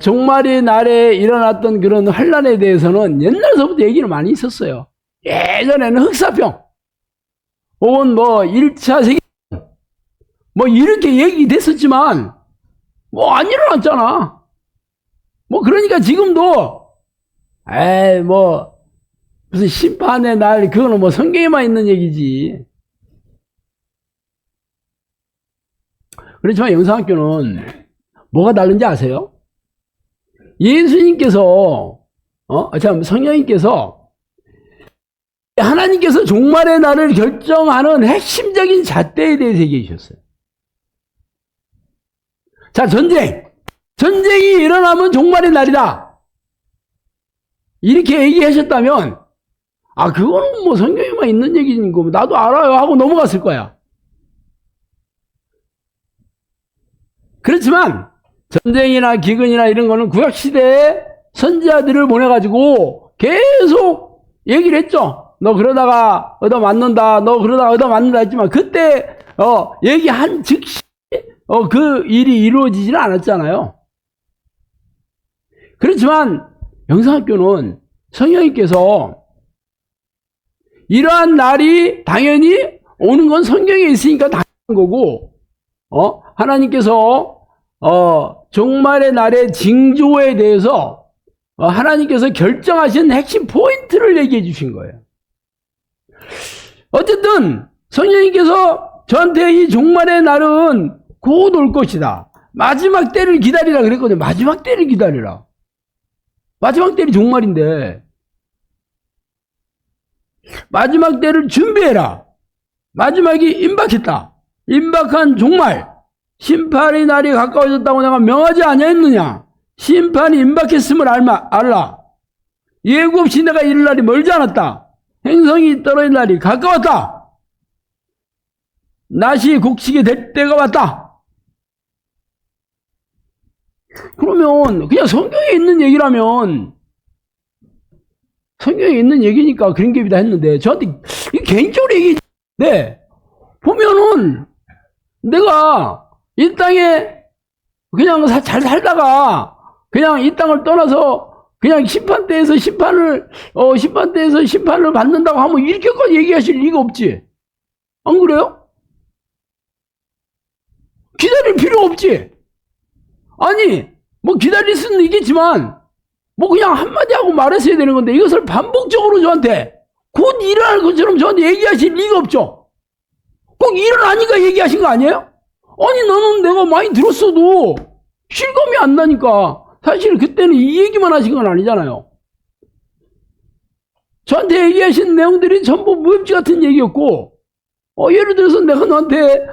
종말의 날에 일어났던 그런 환란에 대해서는 옛날서부터 얘기를 많이 있었어요. 예전에는 흑사병 혹은 뭐 1차 세계 뭐 이렇게 얘기됐었지만 뭐 안 일어났잖아. 뭐 그러니까 지금도 뭐 무슨 심판의 날 그거는 뭐 성경에만 있는 얘기지. 그렇지만 영성학교는 뭐가 다른지 아세요? 예수님께서 성령님께서 하나님께서 종말의 날을 결정하는 핵심적인 잣대에 대해서 얘기해 주셨어요. 자, 전쟁이 일어나면 종말의 날이다 이렇게 얘기하셨다면 그거는 뭐 성경에만 있는 얘기인 거 나도 알아요 하고 넘어갔을 거야. 그렇지만 전쟁이나 기근이나 이런 거는 구약시대에 선지자들을 보내가지고 계속 얘기를 했죠. 너 그러다가 얻어맞는다. 너 그러다가 얻어맞는다 했지만 그때 얘기한 즉시 그 일이 이루어지지는 않았잖아요. 그렇지만 영성학교는 성령님께서 이러한 날이 당연히 오는 건 성경에 있으니까 당연한 거고, 하나님께서, 종말의 날의 징조에 대해서, 하나님께서 결정하신 핵심 포인트를 얘기해 주신 거예요. 어쨌든, 성령님께서 저한테 이 종말의 날은 곧 올 것이다. 마지막 때를 기다리라 그랬거든요. 마지막 때를 기다리라. 마지막 때는 종말인데, 마지막 때를 준비해라. 마지막이 임박했다. 임박한 종말. 심판의 날이 가까워졌다고 내가 명하지 아니했느냐. 심판이 임박했음을 알라. 예고 없이 내가 이를 날이 멀지 않았다. 행성이 떨어질 날이 가까웠다. 낫이 곡식이 될 때가 왔다. 그러면 그냥 성경에 있는 얘기라면 성경에 있는 얘기니까 그런 게 있다 했는데 저한테 개인적으로 얘기인데 보면은 내가 이 땅에 그냥 잘 살다가 그냥 이 땅을 떠나서 그냥 심판대에서 심판을 받는다고 하면 이렇게까지 얘기하실 리가 없지. 안 그래요? 기다릴 필요 없지. 아니 뭐 기다릴 수는 있겠지만 뭐 그냥 한마디 하고 말했어야 되는 건데 이것을 반복적으로 저한테 곧 일어날 것처럼 저한테 얘기하실 리가 없죠. 꼭 일어나니까 얘기하신 거 아니에요? 아니 너는 내가 많이 들었어도 실감이 안 나니까 사실 그때는 이 얘기만 하신 건 아니잖아요. 저한테 얘기하신 내용들이 전부 무협지 같은 얘기였고 예를 들어서 내가 너한테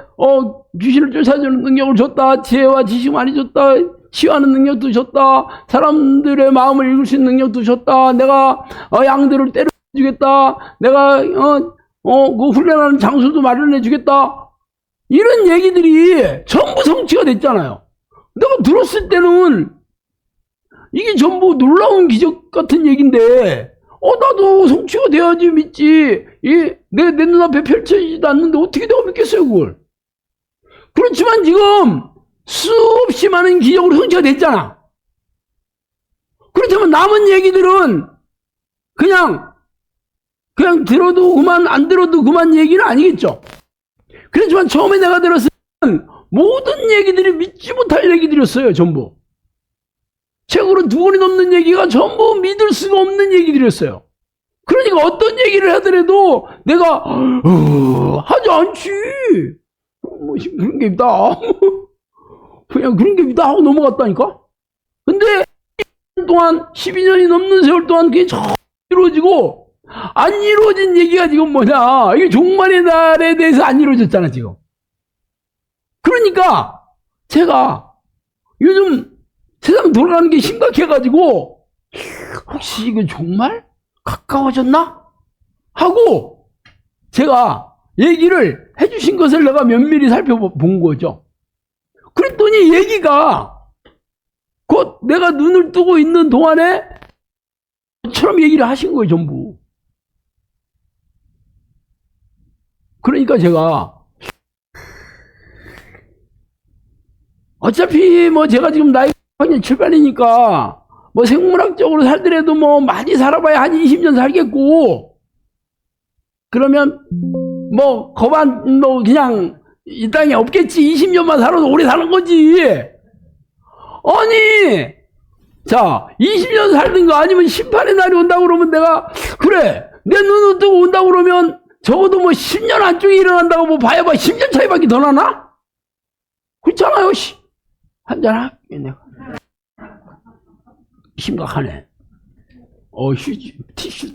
귀신을 쫓아주는 능력을 줬다. 지혜와 지식 많이 줬다. 치유하는 능력도 줬다. 사람들의 마음을 읽을 수 있는 능력도 줬다. 내가 양들을 때려주겠다. 내가 그 훈련하는 장소도 마련해 주겠다. 이런 얘기들이 전부 성취가 됐잖아요. 내가 들었을 때는 이게 전부 놀라운 기적 같은 얘기인데 나도 성취가 돼야지 믿지. 내 눈앞에 펼쳐지지도 않는데 어떻게 내가 믿겠어요 그걸. 그렇지만 지금 수없이 많은 기적으로 성취가 됐잖아. 그렇다면 남은 얘기들은 그냥 들어도 그만 안 들어도 그만 얘기는 아니겠죠. 그렇지만 처음에 내가 들었을 때는 모든 얘기들이 믿지 못할 얘기들이었어요. 전부 책으로 2권이 넘는 얘기가 전부 믿을 수가 없는 얘기들이었어요. 그러니까 어떤 얘기를 하더라도 내가 하지 않지. 뭐 그런 게 있다. 그냥 그런 게 있다 하고 넘어갔다니까. 근데 12년이 넘는 세월 동안 그게 잘 이루어지고 안 이루어진 얘기가 지금 뭐냐. 이게 종말의 날에 대해서 안 이루어졌잖아 지금. 그러니까 제가 요즘 세상 돌아가는 게 심각해가지고 혹시 이거 정말 가까워졌나? 하고 제가 얘기를 해주신 것을 내가 면밀히 살펴본 거죠. 그랬더니 얘기가 곧 내가 눈을 뜨고 있는 동안에 처럼 얘기를 하신 거예요 전부. 그러니까 제가 어차피 뭐 제가 지금 나이가 7, 8이니까 뭐 생물학적으로 살더라도 뭐 많이 살아봐야 한 20년 살겠고 그러면 뭐 거반 뭐 그냥 이 땅에 없겠지. 20년만 살아도 오래 사는 거지. 아니 자 20년 살든 거 아니면 심판의 날이 온다고 그러면 내가 그래 내 눈을 뜨고 온다고 그러면 적어도 뭐 10년 안쪽에 일어난다고 뭐 봐야봐 10년 차이밖에 더 나나? 그렇잖아요. 한잔 할게 내가. 심각하네. 티슈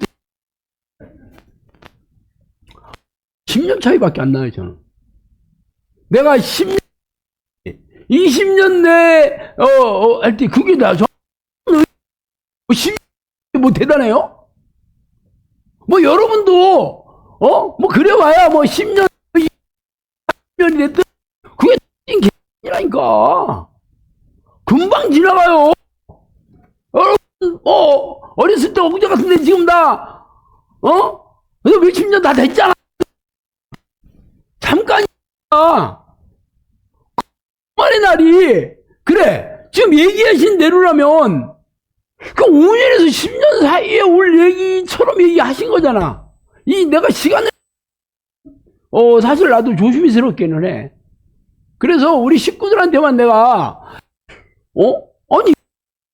10년 차이밖에 안 나요 저는. 내가 10년 20년 내에 할 때 그게 다 저 10년 뭐 대단해요? 뭐 여러분도 뭐 그래봐야 뭐 10년 20년이 됐든 그게 개이라니까. 금방 지나가요. 여러분 어렸을 때 옥자 같은데 지금 다 그래서 몇십 년 다 됐잖아. 잠깐이야. 말의 날이 그래 지금 얘기하신 대로라면 그 5년에서 10년 사이에 올 얘기처럼 얘기하신 거잖아. 이 내가 시간을 사실 나도 조심스럽게는 해. 그래서 우리 식구들한테만 내가, 아니,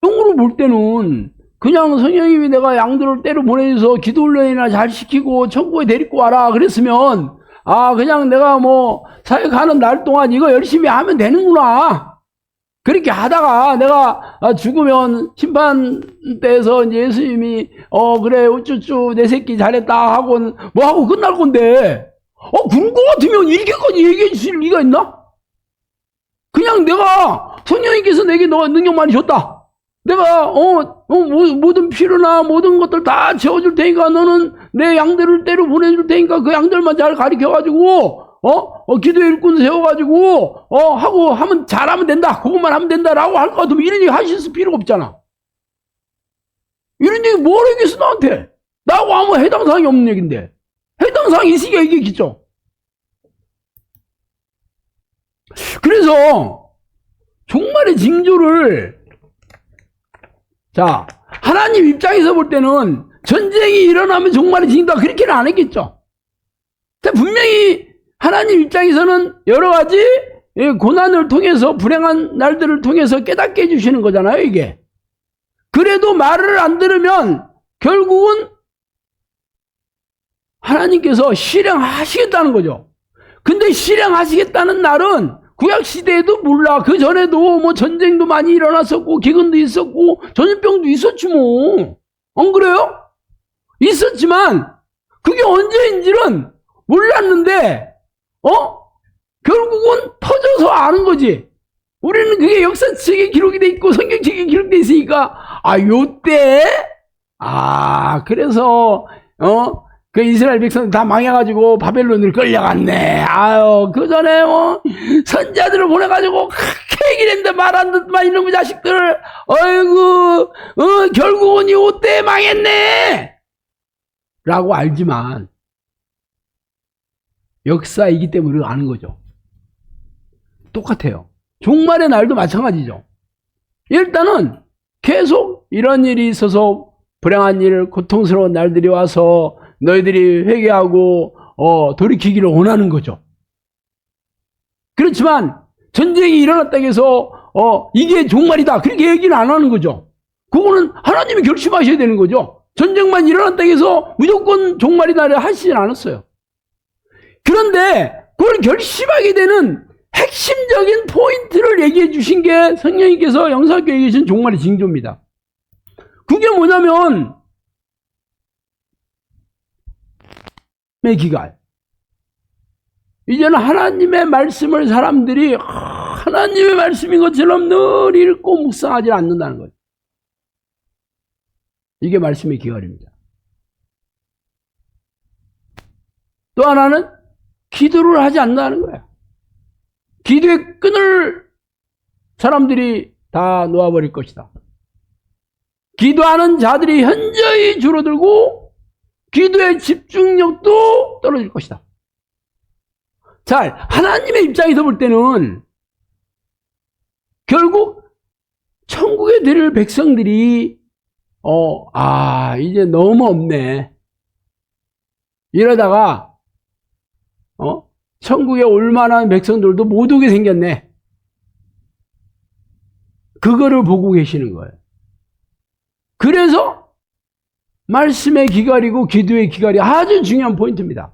영으로 볼 때는 그냥 성령님이 내가 양들을 때려 보내서 기도훈련이나 잘 시키고 천국에 데리고 와라 그랬으면, 그냥 내가 뭐 사역하는 날 동안 이거 열심히 하면 되는구나. 그렇게 하다가 내가 죽으면 심판대에서 이제 예수님이 그래 우쭈쭈 내 새끼 잘했다 하고 뭐 하고 끝날 건데, 그런 거 같으면 이렇게까지 얘기해 주실 리가 있나? 그냥 내가 성령님께서 내게 너 능력 많이 줬다. 내가 모든 필요나 모든 것들 다 채워줄 테니까 너는 내 양들을 때려 보내줄 테니까 그 양들만 잘 가르쳐가지고 기도의 일꾼 세워가지고 하고 하면 잘하면 된다. 그것만 하면 된다라고 할 것 같으면 이런 얘기 하실 필요가 없잖아. 이런 얘기 뭘 얘기했어 나한테? 나하고 아무 해당 사항이 없는 얘기인데. 해당 사항이 있으니까 얘기했죠. 그래서 종말의 징조를 하나님 입장에서 볼 때는 전쟁이 일어나면 종말의 징조다 그렇게는 안 했겠죠. 분명히 하나님 입장에서는 여러 가지 고난을 통해서 불행한 날들을 통해서 깨닫게 해주시는 거잖아요, 이게. 그래도 말을 안 들으면 결국은 하나님께서 실행하시겠다는 거죠. 근데 실행하시겠다는 날은 구약시대에도 몰라. 그 전에도 뭐 전쟁도 많이 일어났었고, 기근도 있었고, 전염병도 있었지 뭐. 안 그래요? 있었지만, 그게 언제인지는 몰랐는데, 결국은 터져서 아는 거지. 우리는 그게 역사책에 기록이 돼 있고, 성경책에 기록돼 있으니까, 요때? 그래서, 그 이스라엘 백성들 다 망해가지고 바벨론으로 끌려갔네. 그 전에 선자들을 보내가지고 크게 얘기를 했는데 말 안 듣만 이놈의 자식들, 결국은 이때 망했네. 라고 알지만 역사이기 때문에 우리가 아는 거죠. 똑같아요. 종말의 날도 마찬가지죠. 일단은 계속 이런 일이 있어서 불행한 일, 고통스러운 날들이 와서 너희들이 회개하고 돌이키기를 원하는 거죠. 그렇지만 전쟁이 일어났다고 해서 이게 종말이다 그렇게 얘기는 안 하는 거죠. 그거는 하나님이 결심하셔야 되는 거죠. 전쟁만 일어났다고 해서 무조건 종말이다 하시진 않았어요. 그런데 그걸 결심하게 되는 핵심적인 포인트를 얘기해 주신 게 성령님께서 영사학교에 계신 종말의 징조입니다. 그게 뭐냐면 기갈. 이제는 하나님의 말씀을 사람들이 하나님의 말씀인 것처럼 늘 읽고 묵상하지 않는다는 거예요. 이게 말씀의 기갈입니다. 또 하나는 기도를 하지 않는다는 거예요. 기도의 끈을 사람들이 다 놓아버릴 것이다. 기도하는 자들이 현저히 줄어들고 기도의 집중력도 떨어질 것이다. 하나님의 입장에서 볼 때는 결국 천국에 들을 백성들이 이제 너무 없네. 이러다가 천국에 올 만한 백성들도 못 오게 생겼네. 그거를 보고 계시는 거예요. 그래서 말씀의 기갈이고 기도의 기갈이 아주 중요한 포인트입니다.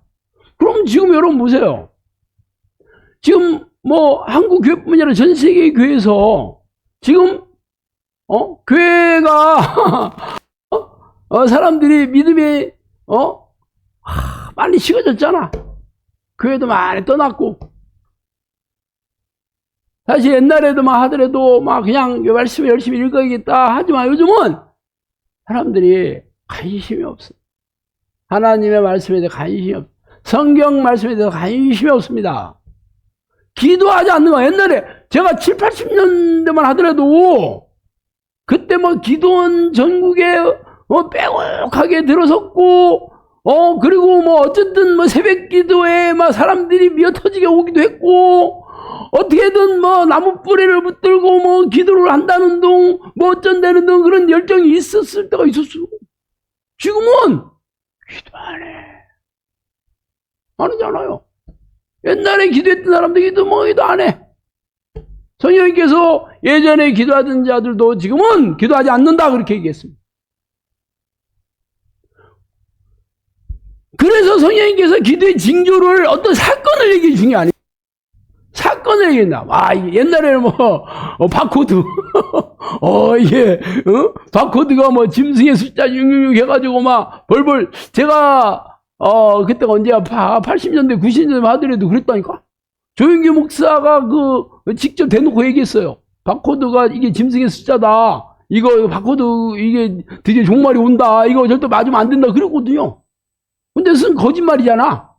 그럼 지금 여러분 보세요. 지금 뭐 한국 교회뿐만 아니라 전 세계 교회에서 지금 교회가 사람들이 믿음이 많이 식어졌잖아. 교회도 많이 떠났고. 사실 옛날에도 막 하더라도 막 그냥 말씀을 열심히 읽어야겠다 하지만 요즘은 사람들이 관심이 없어. 하나님의 말씀에 대해 관심이 없어. 성경 말씀에 대해서 관심이 없습니다. 기도하지 않는 거. 옛날에 제가 7, 80년대만 하더라도 그때 뭐 기도원 전국에 빼곡하게 들어섰고 그리고 뭐 어쨌든 뭐 새벽 기도에 막 사람들이 미어터지게 오기도 했고 어떻게든 뭐 나무 뿌리를 붙들고 뭐 기도를 한다는 둥 뭐 어쩐다는 둥 그런 열정이 있었을 때가 있었어. 지금은 기도 안 해. 안 하잖아요. 옛날에 기도했던 사람들이 기도 안 해. 성령님께서 예전에 기도하던 자들도 지금은 기도하지 않는다 그렇게 얘기했습니다. 그래서 성령님께서 기도의 징조를 어떤 사건을 얘기해 준 게 아니에요. 사건을 얘기한다. 옛날에는 바코드. 이게, 바코드가 짐승의 숫자 666 해가지고 벌벌, 제가, 그때가 언제야? 80년대, 90년대 하더라도 그랬다니까? 조영규 목사가 직접 대놓고 얘기했어요. 바코드가 이게 짐승의 숫자다. 이거 바코드, 이게 드디어 종말이 온다. 이거 절대 맞으면 안 된다. 그랬거든요. 근데 쓴 거짓말이잖아.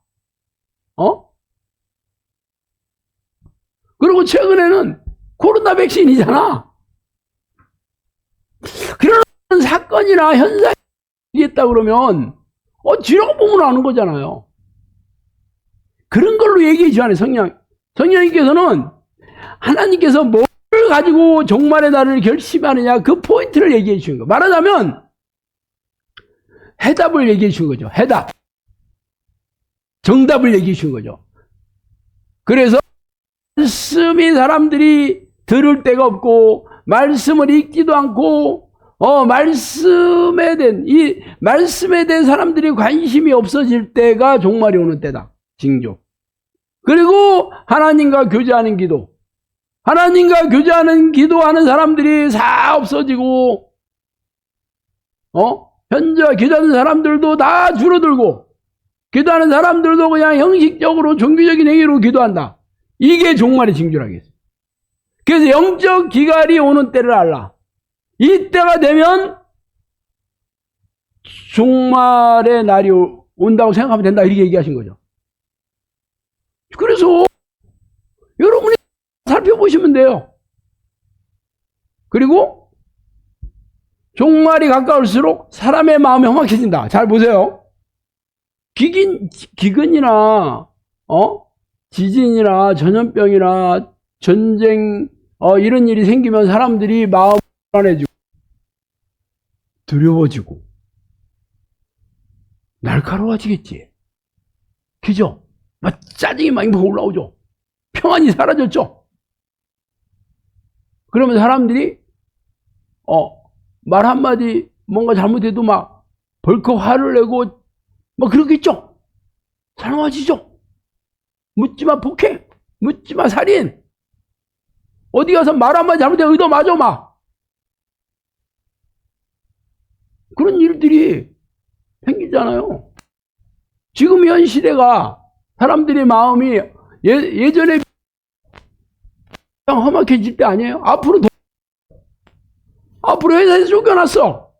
그리고 최근에는 코로나 백신이잖아. 그런 사건이나 현상이 있다 그러면, 지라고 보면 아는 거잖아요. 그런 걸로 얘기해 주잖아요, 성령님께서는 하나님께서 뭘 가지고 종말의 날을 결심하느냐, 그 포인트를 얘기해 주는 거예요. 말하자면, 해답을 얘기해 주는 거죠. 해답. 정답을 얘기해 주는 거죠. 그래서, 말씀이 사람들이 들을 데가 없고, 말씀을 읽지도 않고, 말씀에 대한 사람들이 관심이 없어질 때가 종말이 오는 때다. 징조. 그리고 하나님과 교제하는 기도. 하나님과 교제하는 기도하는 사람들이 다 없어지고, 현재 기도하는 사람들도 다 줄어들고, 기도하는 사람들도 그냥 형식적으로 종교적인 행위로 기도한다. 이게 종말의 징조라겠어요. 그래서 영적 기갈이 오는 때를 알라. 이때가 되면 종말의 날이 온다고 생각하면 된다. 이렇게 얘기하신 거죠. 그래서 여러분이 살펴보시면 돼요. 그리고 종말이 가까울수록 사람의 마음이 험악해진다. 잘 보세요. 기근이나 지진이나 전염병이나 전쟁 이런 일이 생기면 사람들이 마음이 불안해지고 두려워지고 날카로워지겠지. 그죠? 짜증이 막 올라오죠. 평안이 사라졌죠. 그러면 사람들이 말 한마디 뭔가 잘못해도 벌컥 화를 내고 그러겠죠. 사랑하시죠. 묻지마 폭행, 묻지마 살인. 어디 가서 말 한마디 잘못해 의도 맞아 그런 일들이 생기잖아요. 지금 현 시대가 사람들의 마음이 예전에 험악해질 때 아니에요? 앞으로 회사에서 쫓겨났어.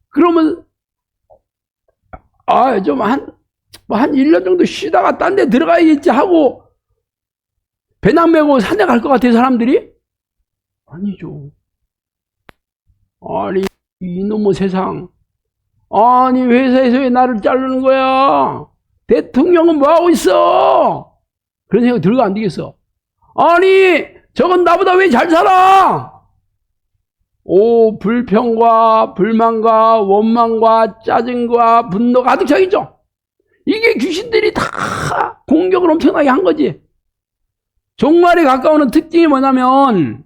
그러면 좀 한 1년 정도 쉬다가 딴 데 들어가야겠지 하고 배낭 메고 산에 갈 것 같아요, 사람들이? 아니죠. 아니, 이놈의 세상. 아니, 회사에서 왜 나를 자르는 거야? 대통령은 뭐 하고 있어? 그런 생각 들고 안 되겠어. 아니, 저건 나보다 왜 잘 살아? 불평과 불만과 원망과 짜증과 분노가 가득 차 있죠. 이게 귀신들이 다 공격을 엄청나게 한 거지. 종말에 가까우는 특징이 뭐냐면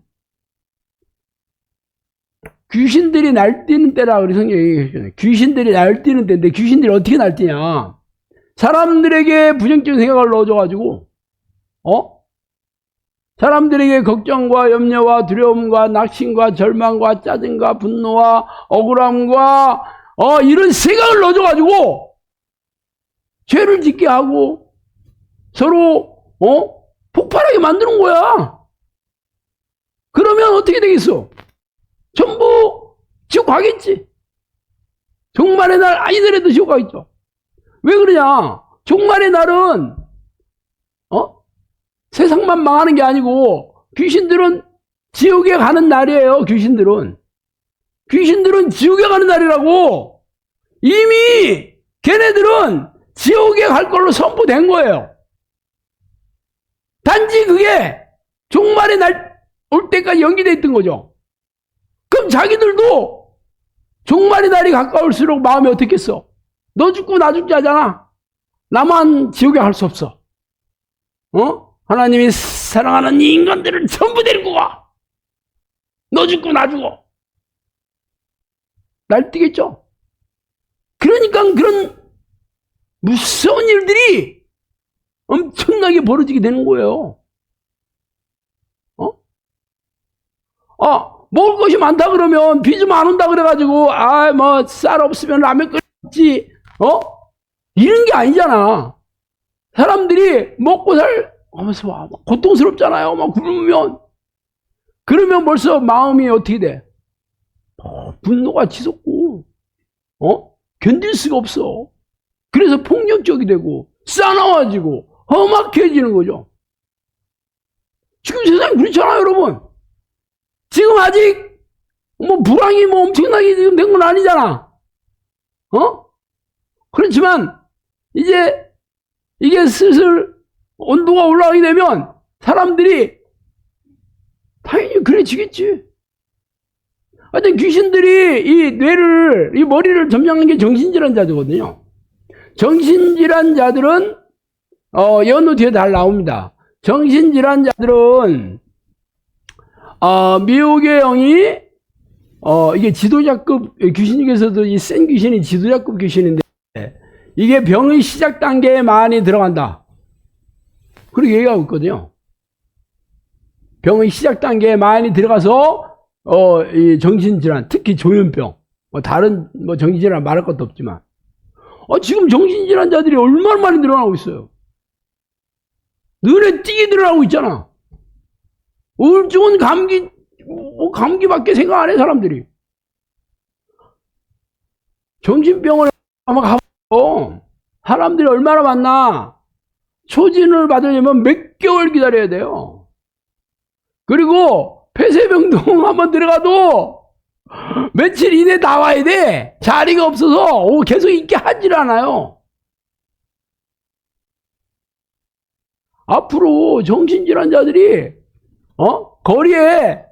귀신들이 날뛰는 때라 우리 성경이 얘기해주잖아요. 귀신들이 날뛰는 때인데 귀신들이 어떻게 날뛰냐? 사람들에게 부정적인 생각을 넣어줘가지고 사람들에게 걱정과 염려와 두려움과 낙심과 절망과 짜증과 분노와 억울함과 이런 생각을 넣어줘가지고 죄를 짓게 하고 서로 폭발하게 만드는 거야. 그러면 어떻게 되겠어? 전부 지옥 가겠지. 종말의 날 아니더라도 지옥 가겠죠. 왜 그러냐? 종말의 날은 세상만 망하는 게 아니고 귀신들은 지옥에 가는 날이에요. 귀신들은 지옥에 가는 날이라고. 이미 걔네들은 지옥에 갈 걸로 선포된 거예요. 단지 그게 종말의 날 올 때까지 연기되어 있던 거죠. 그럼 자기들도 종말의 날이 가까울수록 마음이 어떻겠어? 너 죽고 나 죽지 하잖아. 나만 지옥에 갈 수 없어. 하나님이 사랑하는 이 인간들을 전부 데리고 와. 너 죽고 나 죽어. 날뛰겠죠. 그러니까 그런 무서운 일들이 엄청나게 벌어지게 되는 거예요. 먹을 것이 많다 그러면 비 좀 안 온다 그래가지고 뭐 쌀 없으면 라면 끓였지. 이런 게 아니잖아. 사람들이 먹고 하면서 막 고통스럽잖아요. 막 굶으면. 그러면 벌써 마음이 어떻게 돼? 분노가 치솟고, 견딜 수가 없어. 그래서 폭력적이 되고, 싸나워지고, 험악해지는 거죠. 지금 세상이 그렇잖아요, 여러분. 지금 아직, 불황이 엄청나게 지금 된 건 아니잖아. 그렇지만, 이제, 이게 슬슬 온도가 올라가게 되면, 사람들이, 당연히 그래지겠지. 하여튼 귀신들이 이 머리를 점령하는 게 정신질환자들거든요. 정신질환자들은, 연우 뒤에 잘 나옵니다. 정신질환자들은, 미혹의 영이, 이게 지도자급 귀신 중에서도 이 센 귀신이 지도자급 귀신인데, 이게 병의 시작 단계에 많이 들어간다. 그렇게 얘기하고 있거든요. 병의 시작 단계에 많이 들어가서, 이 정신질환, 특히 조현병, 다른, 정신질환 말할 것도 없지만, 지금 정신질환자들이 얼마나 많이 늘어나고 있어요. 눈에 띄게 늘어나고 있잖아. 우울증은 감기밖에 생각 안 해, 사람들이. 정신병원에 한번 가봐요. 사람들이 얼마나 많나. 초진을 받으려면 몇 개월 기다려야 돼요. 그리고 폐쇄병동 한번 들어가도 며칠 이내 나와야 돼. 자리가 없어서 계속 있게 하질 않아요. 앞으로 정신질환자들이 거리에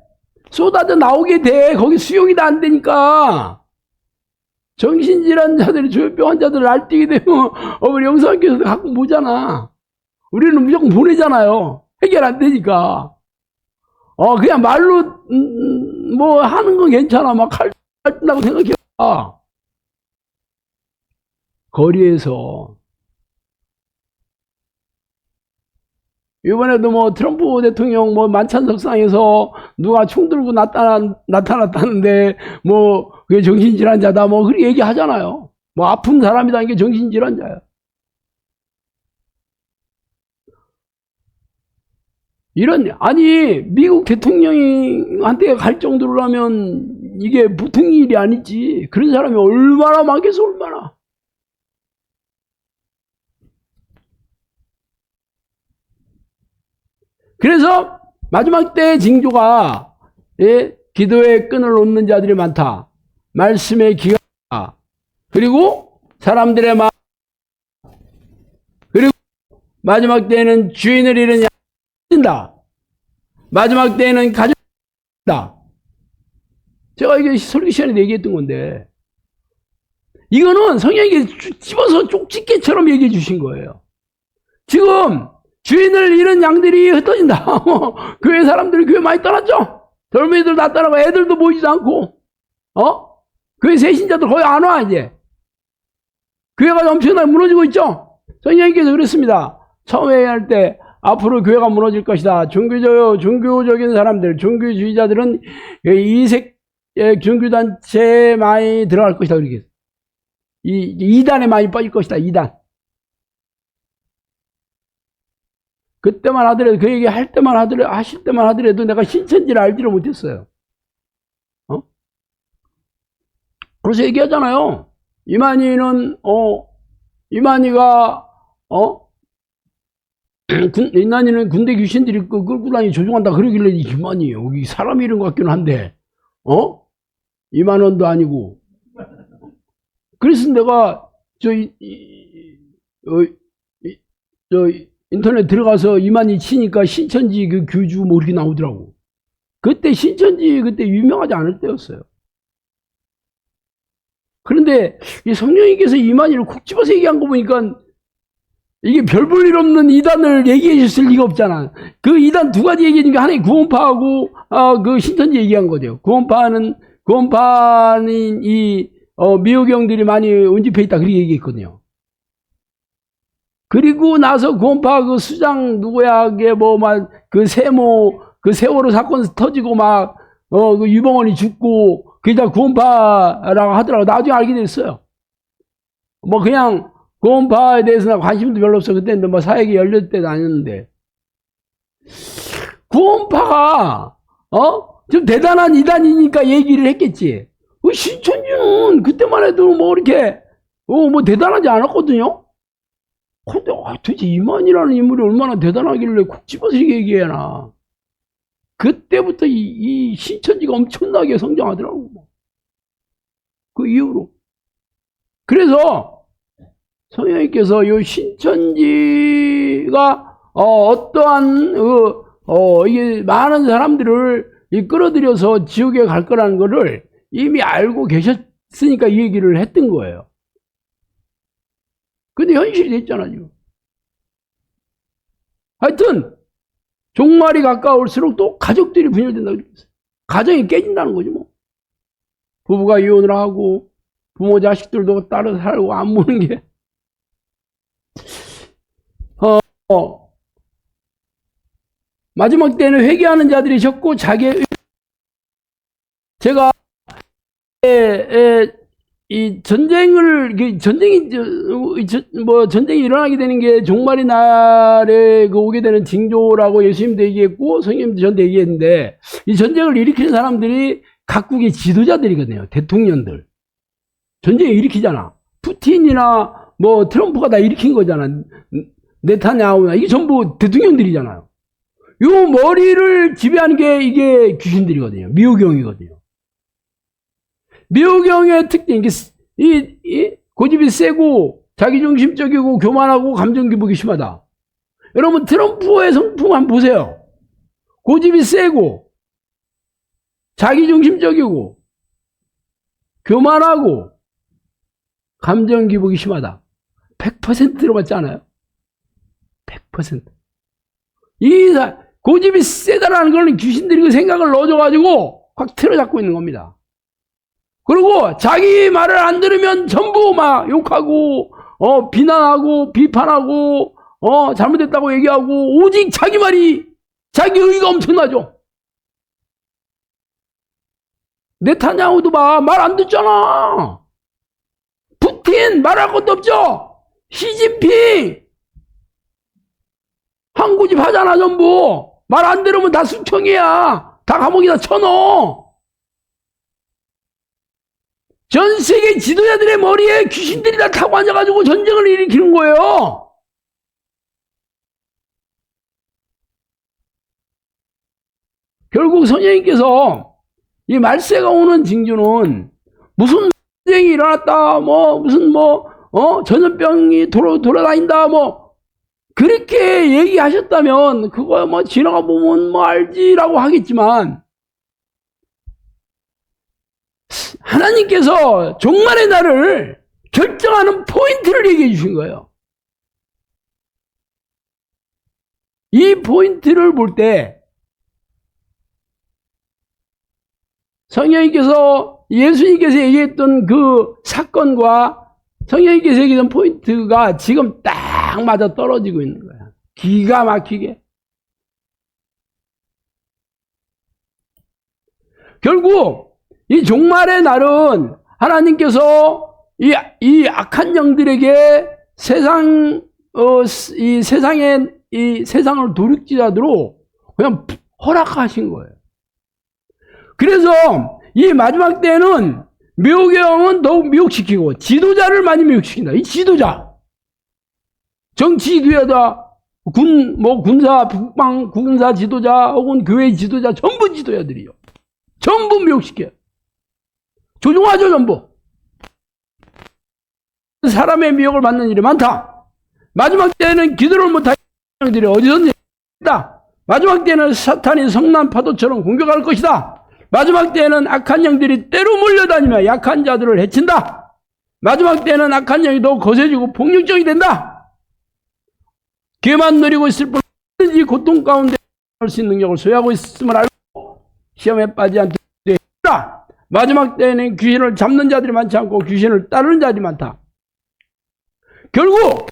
쏟아져 나오게 돼. 거기 수용이 다 안 되니까. 정신질환자들이 조현병 환자들 날뛰게 되면 우리 영사님께서 갖고 보잖아. 우리는 무조건 보내잖아요. 해결 안 되니까. 그냥 말로 하는 건 괜찮아. 막 칼 뜬다고 생각해. 거리에서 이번에도 트럼프 대통령 만찬석상에서 누가 총 들고 나타났다는데 그게 정신질환자다 그렇게 얘기하잖아요. 아픈 사람이라는 게 정신질환자야. 미국 대통령한테 갈 정도로라면 이게 보통 일이 아니지. 그런 사람이 얼마나 많겠어, 얼마나. 그래서 마지막 때 징조가 기도의 끈을 놓는 자들이 많다. 말씀의 기가 많다. 그리고 사람들의 마음. 그리고 마지막 때에는 주인을 잃은 양이 다 마지막 때에는 가져다. 제가 이게 설교 시간에 얘기했던 건데 이거는 성령이 집어서 쪽집게처럼 얘기해 주신 거예요. 지금 주인을 잃은 양들이 흩어진다. 교회 사람들이 교회 많이 떠났죠? 젊은이들 다 떠나고 애들도 보이지도 않고, 교회 새신자들 거의 안 와, 이제. 교회가 엄청나게 무너지고 있죠? 성령님께서 그랬습니다. 처음에 할 때, 앞으로 교회가 무너질 것이다. 종교적인 사람들, 종교주의자들은 이색, 종교단체에 많이 들어갈 것이다. 그렇게. 이단에 많이 빠질 것이다, 이단. 그때만 하더라도, 그 얘기 하실 때만 하더라도 내가 신천지를 알지를 못했어요. 그래서 얘기하잖아요. 이만희가, 이만희는 군대 귀신들이 끌고 다니 조종한다 그러길래 이만희, 여기 사람 이름 같기는 한데, 이만원도 아니고. 그래서 내가, 인터넷 들어가서 이만희 치니까 신천지 그 교주 이렇게 나오더라고. 그때 신천지 그때 유명하지 않을 때였어요. 그런데 이 성령님께서 이만희를 콕 집어서 얘기한 거 보니까 이게 별 볼 일 없는 이단을 얘기해 줬을 리가 없잖아. 그 이단 두 가지 얘기니까 하나의 구원파하고 그 신천지 얘기한 거죠. 구원파는 이 미호경들이 많이 운집해 있다 그렇게 얘기했거든요. 그리고 나서 구원파 그 수장 누구야 그게 뭐 막 그 세모 그 세월호 사건 터지고 막 그 유병원이 죽고 그게 다 구원파라고 하더라고. 나중에 알게 됐어요. 뭐 그냥 구원파에 대해서는 관심도 별로 없어. 그때는 뭐 사역이 열릴 때도 아니었는데. 구원파가, 좀 대단한 이단이니까 얘기를 했겠지. 신천지는 그때만 해도 뭐 이렇게, 뭐 대단하지 않았거든요? 근데 도대체 이만이라는 인물이 얼마나 대단하길래 콕 집어서 이렇게 얘기해나. 그때부터 이 신천지가 엄청나게 성장하더라고. 그 이후로. 그래서, 성령님께서 이 신천지가 어떠한 이게 많은 사람들을 끌어들여서 지옥에 갈 거라는 거를 이미 알고 계셨으니까 이 얘기를 했던 거예요. 근데 현실이 됐잖아 지금. 하여튼 종말이 가까울수록 또 가족들이 분열된다고 그랬어요. 가정이 깨진다는 거지 뭐. 부부가 이혼을 하고 부모 자식들도 따로 살고 안 보는 게 마지막 때는 회개하는 자들이 적고 제가 이 전쟁이 일어나게 되는 게 종말의 날에 오게 되는 징조라고 예수님도 얘기했고 성령님도 전도 얘기했는데 이 전쟁을 일으키는 사람들이 각국의 지도자들이거든요. 대통령들. 전쟁을 일으키잖아. 푸틴이나 뭐 트럼프가 다 일으킨 거잖아. 네타냐후나 이게 전부 대통령들이잖아요. 요 머리를 지배하는 게 이게 귀신들이거든요. 미호경이거든요. 미호경의 특징, 이 고집이 세고 자기중심적이고 교만하고 감정기복이 심하다. 여러분 트럼프의 성품 한번 보세요. 고집이 세고 자기중심적이고 교만하고 감정기복이 심하다. 100% 들어봤지 않아요? 100%. 이 고집이 세다라는 걸 귀신들이 그 생각을 넣어줘가지고 확 틀어잡고 있는 겁니다. 그리고 자기 말을 안 들으면 전부 막 욕하고, 비난하고, 비판하고, 잘못됐다고 얘기하고, 오직 자기 말이, 자기 의의가 엄청나죠. 네타냐후도 봐, 말 안 듣잖아. 푸틴, 말할 것도 없죠. 시진핑, 한 고집 하잖아, 전부. 말 안 들으면 다 수청이야. 다 감옥에다 쳐넣어. 전 세계 지도자들의 머리에 귀신들이 다 타고 앉아가지고 전쟁을 일으키는 거예요. 결국 성령님께서 이 말세가 오는 징조는 무슨 전쟁이 일어났다, 무슨 전염병이 돌아다닌다, 그렇게 얘기하셨다면 그거 지나가 보면 알지라고 하겠지만 하나님께서 종말의 날을 결정하는 포인트를 얘기해 주신 거예요. 이 포인트를 볼 때 성령님께서 예수님께서 얘기했던 그 사건과 성령님께서 얘기했던 포인트가 지금 딱 맞아 떨어지고 있는 거야. 기가 막히게. 결국 이 종말의 날은 하나님께서 이 악한 영들에게 이 세상을 도륙지자로 그냥 허락하신 거예요. 그래서 이 마지막 때는 미호경은 더욱 미혹시키고 지도자를 많이 미혹시킨다. 이 지도자, 정치 지도자, 군사, 국방사 지도자 혹은 교회 지도자 전부 지도자들이요. 전부 미혹시켜요. 조종하죠, 전부. 사람의 미혹을 받는 일이 많다. 마지막 때에는 기도를 못하는 사람들이 어디서든지 있다. 마지막 때에는 사탄이 성난 파도처럼 공격할 것이다. 마지막 때에는 악한 영들이 때로 몰려다니며 약한 자들을 해친다. 마지막 때에는 악한 영이 더 거세지고 폭력적이 된다. 기회만 누리고 있을 뿐 이 고통 가운데 할 수 있는 능력을 소유하고 있음을 알고 시험에 빠지지 않게 되라. 마지막 때에는 귀신을 잡는 자들이 많지 않고 귀신을 따르는 자들이 많다. 결국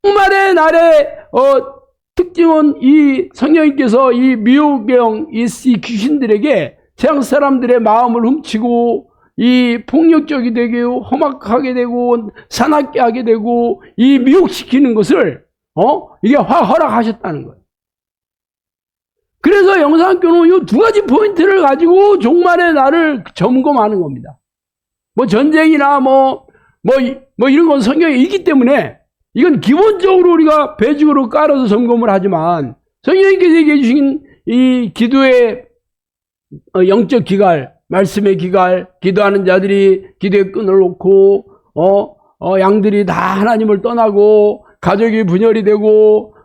종말의 날의 특징은 이 성령님께서 이 미혹경 이 귀신들에게 세상 사람들의 마음을 훔치고 이 폭력적이 되고 험악하게 되고 사납게 하게 되고 이 미혹시키는 것을 이게 허락하셨다는 거예요. 그래서 영상학교는 이 두 가지 포인트를 가지고 종말의 날을 점검하는 겁니다. 뭐 전쟁이나 뭐 이런 건 성경에 있기 때문에 이건 기본적으로 우리가 배직으로 깔아서 점검을 하지만 성령님께서 얘기해 주신 이 기도의 영적 기갈, 말씀의 기갈, 기도하는 자들이 기도의 끈을 놓고 양들이 다 하나님을 떠나고 가족이 분열이 되고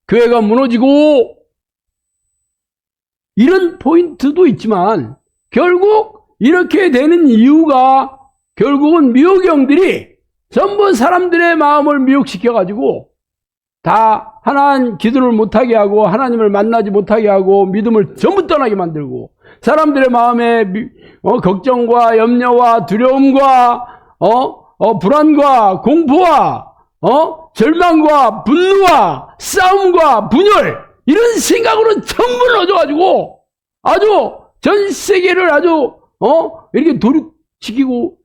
교회가 무너지고 이런 포인트도 있지만 결국 이렇게 되는 이유가 결국은 미혹영들이 전부 사람들의 마음을 미혹시켜가지고 다 하나님 기도를 못하게 하고 하나님을 만나지 못하게 하고 믿음을 전부 떠나게 만들고 사람들의 마음에 걱정과 염려와 두려움과 불안과 공포와 절망과 분노와 싸움과 분열 이런 생각으로 전부 넣어줘가지고 아주 전 세계를 아주 이렇게 도륙시키고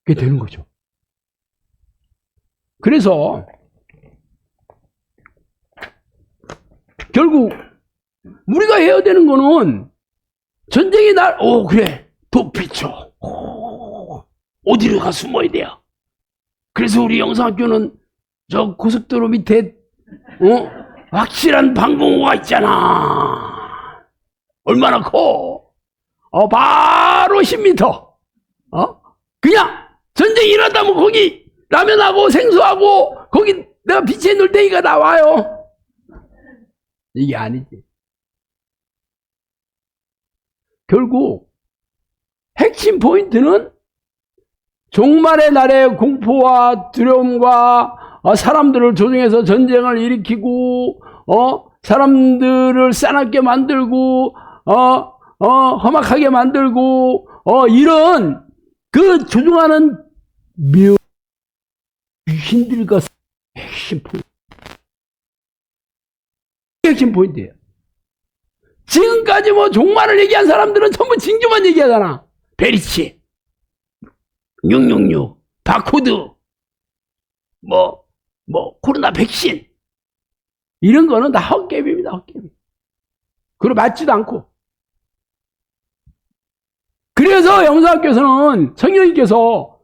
이렇게 되는 거죠. 그래서 결국 우리가 해야 되는 거는 전쟁의 날 그래 도피쳐 어디로 가 숨어야 돼요. 그래서 우리 영상학교는 저 고속도로 밑에 확실한 방공호가 있잖아. 얼마나 커? 바로 10m. 그냥 전쟁이 일어나면 거기 라면하고 생수하고 거기 내가 빛에 놀 테니까 나와요. 이게 아니지. 결국 핵심 포인트는 종말의 날의 공포와 두려움과 사람들을 조종해서 전쟁을 일으키고 사람들을 싸납게 만들고 험악하게 만들고 이런 그 조종하는 귀신들과 핵심 포인트예요. 지금까지 뭐 종말을 얘기한 사람들은 전부 징조만 얘기하잖아. 베리치 666 바코드 코로나 백신 이런 거는 다 헛개비입니다. 헛개비. 그리고 맞지도 않고. 그래서 영상학교에서는 성령님께서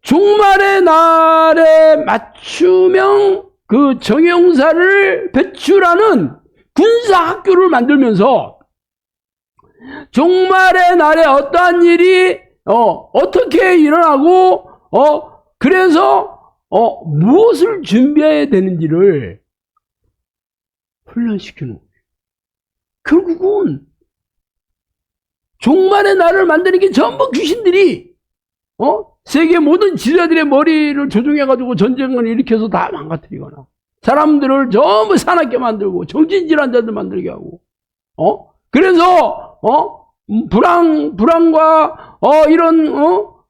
종말의 날에 맞춤형 그 정형사를 배출하는 군사학교를 만들면서 종말의 날에 어떠한 일이 어떻게 일어나고 그래서 무엇을 준비해야 되는지를 훈련시키는 거예요. 결국은 종말의 날을 만드는 게 전부 귀신들이 세계 모든 지자들의 머리를 조종해가지고 전쟁을 일으켜서 다 망가뜨리거나 사람들을 전부 사납게 만들고 정신질환자들 만들게 하고 그래서 불황과 이런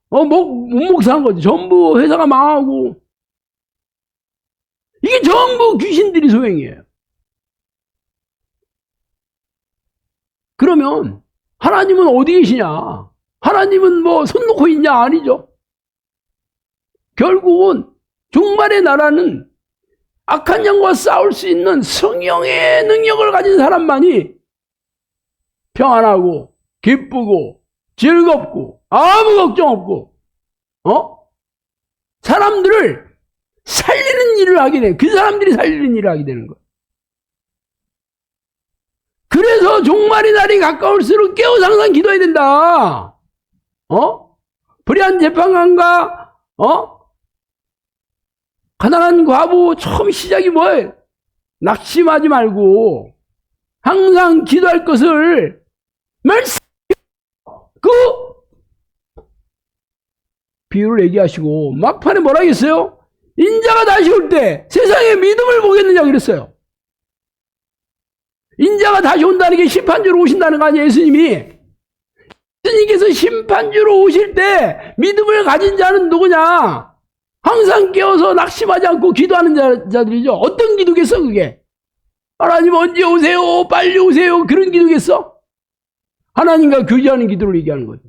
못 사는 거지. 전부 회사가 망하고 이게 전부 귀신들이 소행이에요. 그러면 하나님은 어디 계시냐? 하나님은 뭐 손 놓고 있냐? 아니죠. 결국은 종말의 나라는 악한 영과 싸울 수 있는 성령의 능력을 가진 사람만이 평안하고 기쁘고 즐겁고 아무 걱정 없고 사람들을 살리는 일을 하게 돼. 그 사람들이 살리는 일을 하게 되는 거야. 그래서 종말의 날이 가까울수록 깨어서 항상 기도해야 된다. 불의한 재판관과 가난한 과부 처음 시작이 뭐예요? 낙심하지 말고 항상 기도할 것을 말씀 그 비유를 얘기하시고 막판에 뭐라 하겠어요? 인자가 다시 올 때 세상의 믿음을 보겠느냐 그랬어요. 인자가 다시 온다는 게 심판주로 오신다는 거 아니에요, 예수님이? 예수님께서 심판주로 오실 때 믿음을 가진 자는 누구냐? 항상 깨어서 낙심하지 않고 기도하는 자들이죠. 어떤 기도겠어, 그게? 하나님 언제 오세요? 빨리 오세요. 그런 기도겠어? 하나님과 교제하는 기도를 얘기하는 거죠.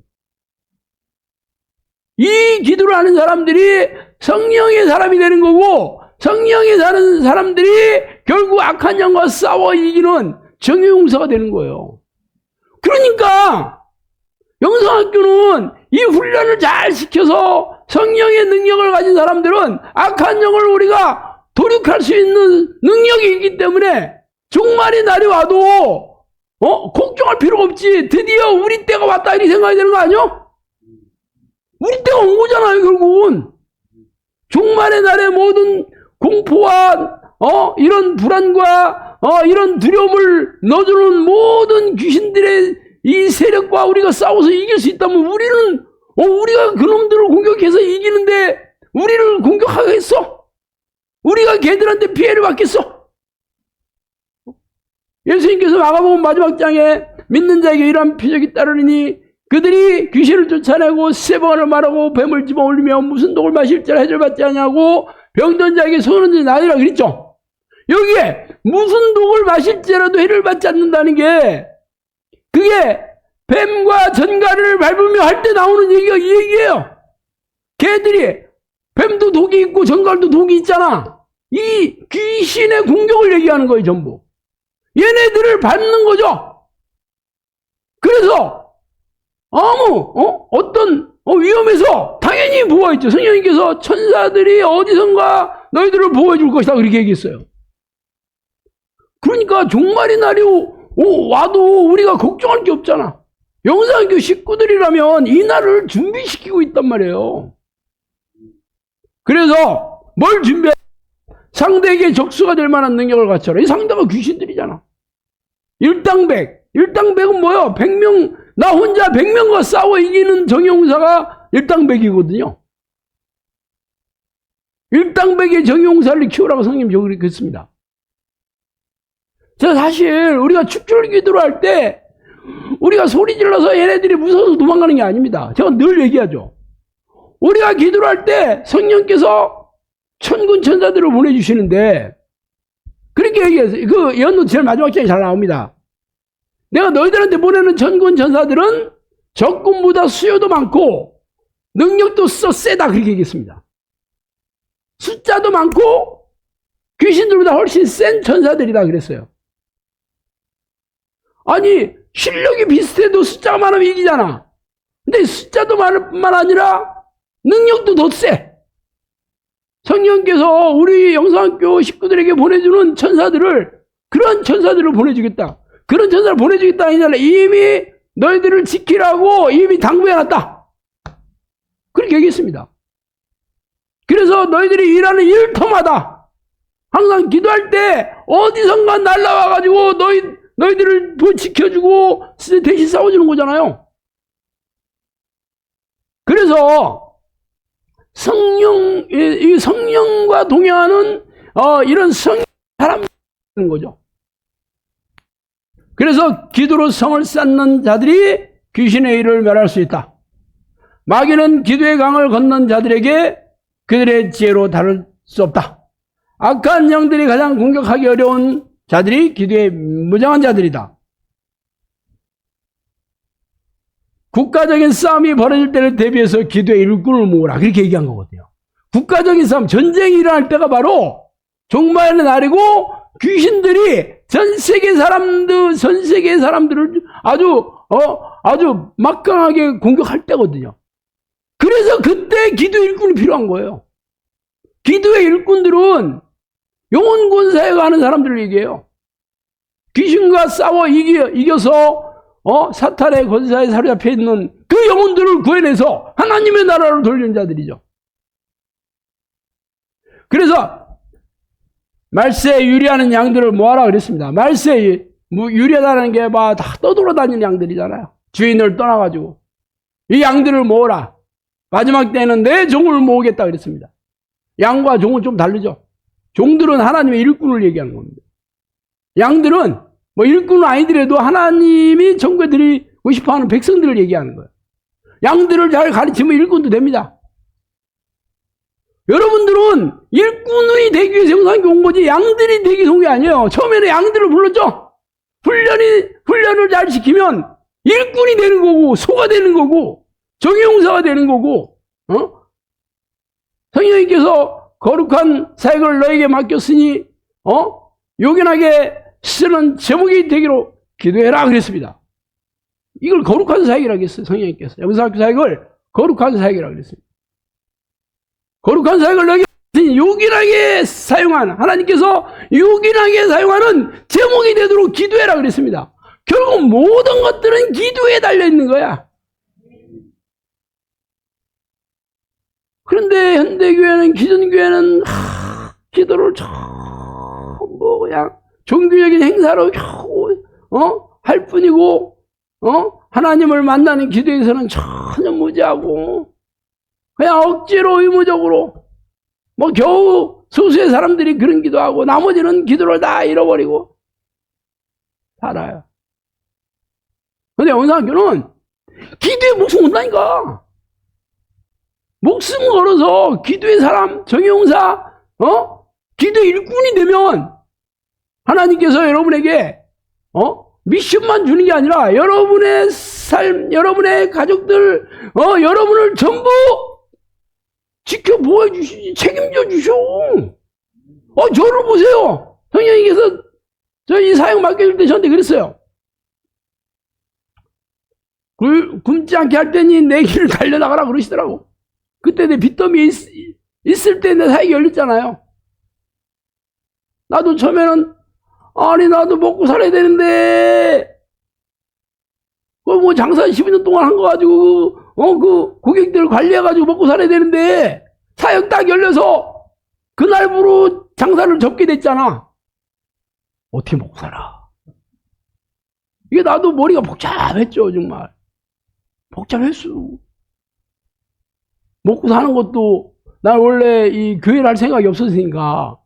이 기도를 하는 사람들이 성령의 사람이 되는 거고, 성령에 사는 사람들이 결국 악한 영과 싸워 이기는 정의용사가 되는 거예요. 그러니까 영성학교는 이 훈련을 잘 시켜서 성령의 능력을 가진 사람들은 악한 영을 우리가 도륙할 수 있는 능력이 있기 때문에 종말의 날이 와도 걱정할 필요가 없지. 드디어 우리 때가 왔다 이렇게 생각이 되는 거 아니야? 우리 때가 온 거잖아요, 결국은. 종말의 날에 모든 공포와 이런 불안과 이런 두려움을 넣어주는 모든 귀신들의 이 세력과 우리가 싸워서 이길 수 있다면 우리는 우리가 그놈들을 공격해서 이기는데 우리를 공격하겠어? 우리가 걔들한테 피해를 받겠어? 예수님께서 마가복음 마지막 장에 믿는 자에게 이러한 표적이 따르니 그들이 귀신을 쫓아내고 세번을 말하고 뱀을 집어올리며 무슨 독을 마실지라 해결받지 아니하고 병든 자에게 손을 얹어 나으리라 그랬죠. 여기에 무슨 독을 마실지라도 해를 받지 않는다는 게 그게 뱀과 전갈을 밟으며 할 때 나오는 얘기가 이 얘기예요. 걔들이 뱀도 독이 있고 전갈도 독이 있잖아. 이 귀신의 공격을 얘기하는 거예요, 전부. 얘네들을 밟는 거죠. 그래서 어떤 위험에서 당연히 보호했죠. 성령님께서 천사들이 어디선가 너희들을 보호해 줄 것이다 그렇게 얘기했어요. 그러니까 종말의 날이 와도 우리가 걱정할 게 없잖아. 영상교 식구들이라면 이 날을 준비시키고 있단 말이에요. 그래서 뭘 준비해? 상대에게 적수가 될 만한 능력을 갖춰라. 이 상대가 귀신들이잖아. 일당백은 뭐야? 100명, 나 혼자 100명과 싸워 이기는 정의용사가 일당백이거든요. 일당백의 정의용사를 키우라고 성님 저기 그랬습니다. 저 사실 우리가 축출 기도를 할 때 우리가 소리 질러서 얘네들이 무서워서 도망가는 게 아닙니다. 제가 늘 얘기하죠. 우리가 기도를 할 때 성령께서 천군 천사들을 보내주시는데 그렇게 얘기해서 그 연도 제일 마지막 장에 잘 나옵니다. 내가 너희들한테 보내는 천군 천사들은 적군보다 수요도 많고 능력도 세다 그렇게 얘기했습니다. 숫자도 많고 귀신들보다 훨씬 센 천사들이다 그랬어요. 아니 실력이 비슷해도 숫자가 많으면 이기잖아. 근데 숫자도 많을 뿐만 아니라 능력도 더 세. 성령께서 우리 영성학교 식구들에게 보내주는 천사들을 그런 천사들을 보내주겠다. 그런 천사를 보내주겠다 하니까 이미 너희들을 지키라고 이미 당부해놨다. 그렇게 얘기했습니다. 그래서 너희들이 일하는 일터마다 항상 기도할 때 어디선가 날라와가지고 너희들을 지켜주고 대신 싸워주는 거잖아요. 그래서 성령과 동행하는 이런 사람인 거죠. 그래서 기도로 성을 쌓는 자들이 귀신의 일을 멸할 수 있다. 마귀는 기도의 강을 건넌 자들에게 그들의 지혜로 다룰 수 없다. 악한 영들이 가장 공격하기 어려운 자들이 기도에 무장한 자들이다. 국가적인 싸움이 벌어질 때를 대비해서 기도의 일꾼을 모으라. 그렇게 얘기한 거거든요. 국가적인 싸움, 전쟁이 일어날 때가 바로 종말의 날이고 귀신들이 전 세계 사람들을 아주 막강하게 공격할 때거든요. 그래서 그때 기도 일꾼이 필요한 거예요. 기도의 일꾼들은 영혼 권사에 가는 사람들을 얘기해요. 귀신과 싸워 이겨서 사탄의 권사에 사로잡혀 있는 그 영혼들을 구해내서 하나님의 나라로 돌리는 자들이죠. 그래서 말세에 유리하는 양들을 모아라 그랬습니다. 말세에 유리하다는 게 막 다 떠돌아다니는 양들이잖아요. 주인을 떠나가지고 이 양들을 모으라. 마지막 때는 내 종을 모으겠다 그랬습니다. 양과 종은 좀 다르죠. 종들은 하나님의 일꾼을 얘기하는 겁니다. 양들은 뭐 일꾼은 아니더라도 하나님이 천국에 드리고 싶어하는 백성들을 얘기하는 거예요. 양들을 잘 가르치면 일꾼도 됩니다. 여러분들은 일꾼이 되기 위해서 영상교 온 거지 양들이 되기 위해서 온 게 아니에요. 처음에는 양들을 불렀죠. 훈련을 잘 시키면 일꾼이 되는 거고 소가 되는 거고 정의용사가 되는 거고 성령님께서 거룩한 사역을 너에게 맡겼으니 요긴하게 쓰는 제목이 되기로 기도해라 그랬습니다. 이걸 거룩한 사역이라고 했어요. 성령님께서 영상교 사역을 거룩한 사역이라고 그랬습니다. 거룩한 사역을 너에게 요긴하게 사용한 하나님께서 요긴하게 사용하는 제목이 되도록 기도해라 그랬습니다. 결국 모든 것들은 기도에 달려있는 거야. 그런데 현대교회는 기존교회는 기도를 전부 그냥 종교적인 행사로 할 뿐이고 하나님을 만나는 기도에서는 전혀 무지하고 그냥 억지로 의무적으로 뭐 겨우 소수의 사람들이 그런 기도하고 나머지는 기도를 다 잃어버리고 살아요. 근데 영상교는 기도에 목숨 건다니까. 목숨 걸어서 기도의 사람, 정의용사, 기도의 일꾼이 되면 하나님께서 여러분에게 미션만 주는 게 아니라 여러분의 삶, 여러분의 가족들, 여러분을 전부 지켜보아 주시지, 책임져 주셔. 저를 보세요. 성령님께서 저희 사역 맡겨줄 때 저한테 그랬어요. 굶지 않게 할 때니 내 길을 달려나가라 그러시더라고. 그때 내 빚더미에 있을 때 내 사역이 열렸잖아요. 나도 처음에는 아니 나도 먹고 살아야 되는데 뭐 장사 12년 동안 한 거 가지고 그 고객들 관리해가지고 먹고 살아야 되는데 사역 딱 열려서 그날부로 장사를 접게 됐잖아. 어떻게 먹고 살아? 이게 나도 머리가 복잡했죠. 정말 복잡했어. 먹고 사는 것도 난 원래 이 교회를 할 생각이 없었으니까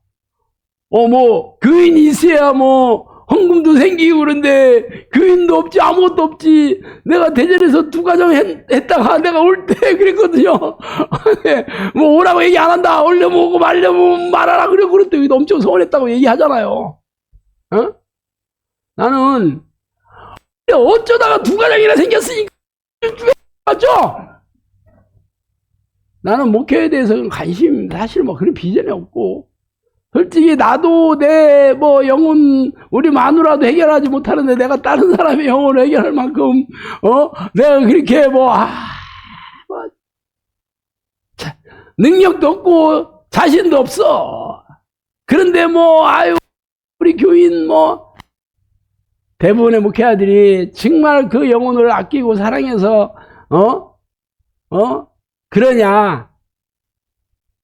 뭐 교인이 있어야 뭐 헌금도 생기고 그런데 교인도 없지 아무것도 없지. 내가 대전에서 2가정 했다가 내가 올 때 그랬거든요. 뭐 오라고 얘기 안 한다. 올려면 오고 말려면 말하라 그래. 그럴 때 엄청 서운했다고 얘기하잖아요. 나는 어쩌다가 2가정이나 생겼으니까 맞죠? 나는 목회에 대해서 관심 사실 뭐 그런 비전이 없고 솔직히 나도 내 뭐 영혼 우리 마누라도 해결하지 못하는데 내가 다른 사람의 영혼을 해결할 만큼 내가 그렇게 능력도 없고 자신도 없어. 그런데 우리 교인 대부분의 목회자들이 정말 그 영혼을 아끼고 사랑해서 그러냐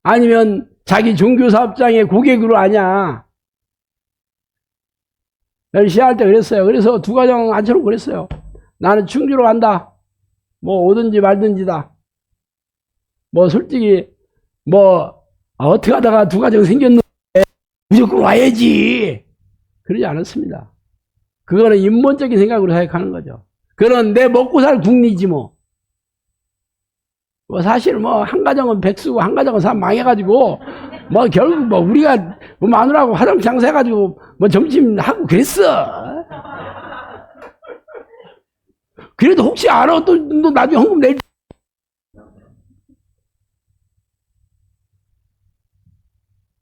아니면 자기 종교사업장의 고객으로 아냐. 시작할 때 그랬어요. 그래서 2가정 앉혀놓고 그랬어요. 나는 충주로 간다. 뭐 오든지 말든지다. 뭐 솔직히 어떻게 하다가 2가정 생겼는데 무조건 와야지. 그러지 않았습니다. 그거는 인본적인 생각으로 생각하는 거죠. 그건 내 먹고 살 국리지 뭐. 사실 한 가정은 백수고 한 가정은 사 망해가지고 결국 우리가 마누라하고 화장 장사해가지고 점심 하고 그랬어. 그래도 혹시 알아 또 나중에 헌금 낼.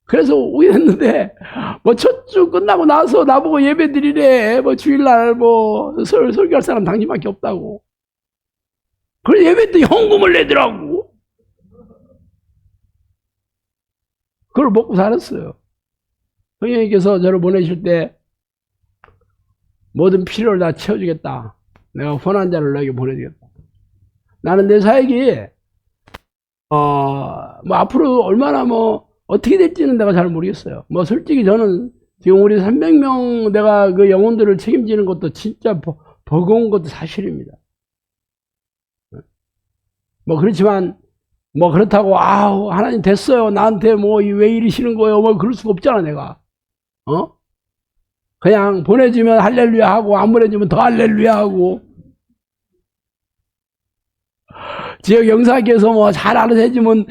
그래서 오게 됐는데 첫 주 끝나고 나서 나보고 예배 드리래. 주일날 설교할 사람 당신밖에 없다고. 그래서 예배 때 헌금을 내더라고. 그걸 먹고 살았어요. 성령님께서 저를 보내실 때 모든 필요를 다 채워주겠다. 내가 혼한 자를 너에게 보내주겠다. 나는 내 사역이 앞으로 얼마나 어떻게 될지는 내가 잘 모르겠어요. 솔직히 저는 지금 우리 300명 내가 그 영혼들을 책임지는 것도 진짜 버거운 것도 사실입니다. 그렇지만 뭐 그렇다고 아우 하나님 됐어요 나한테 뭐 왜 이러시는 거예요 뭐 그럴 수가 없잖아 내가. 그냥 보내주면 할렐루야 하고 안 보내주면 더 할렐루야 하고 지역 영사께서 뭐 잘 알아서 해주면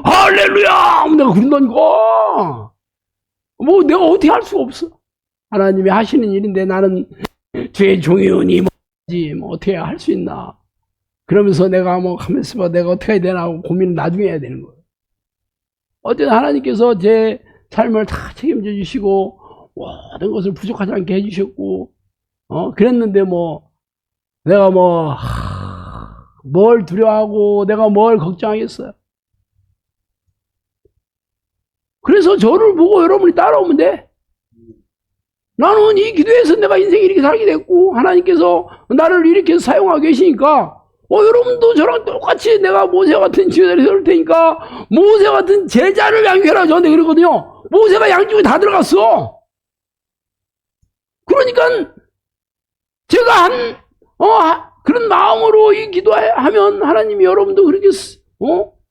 할렐루야 내가 그런다니까. 뭐 내가 어떻게 할 수가 없어. 하나님이 하시는 일인데 나는 주의 종이오니 뭐 어떻게 할 수 있나. 그러면서 내가 뭐 가면서 봐 내가 어떻게 해야 되나 하고 고민을 나중에 해야 되는 거예요. 어쨌든 하나님께서 제 삶을 다 책임져 주시고 모든 것을 부족하지 않게 해주셨고 그랬는데 뭐 내가 뭐 뭘 두려워하고 내가 뭘 걱정하겠어요. 그래서 저를 보고 여러분이 따라오면 돼. 나는 이 기도에서 내가 인생이 이렇게 살게 됐고 하나님께서 나를 이렇게 사용하고 계시니까 여러분도 저랑 똑같이 내가 모세 같은 지도자를 세울 테니까 모세 같은 제자를 양육해라 저한테 그러거든요. 모세가 양쪽에 다 들어갔어. 그러니까 제가 그런 마음으로 이 기도하면 하나님이 여러분도 그렇게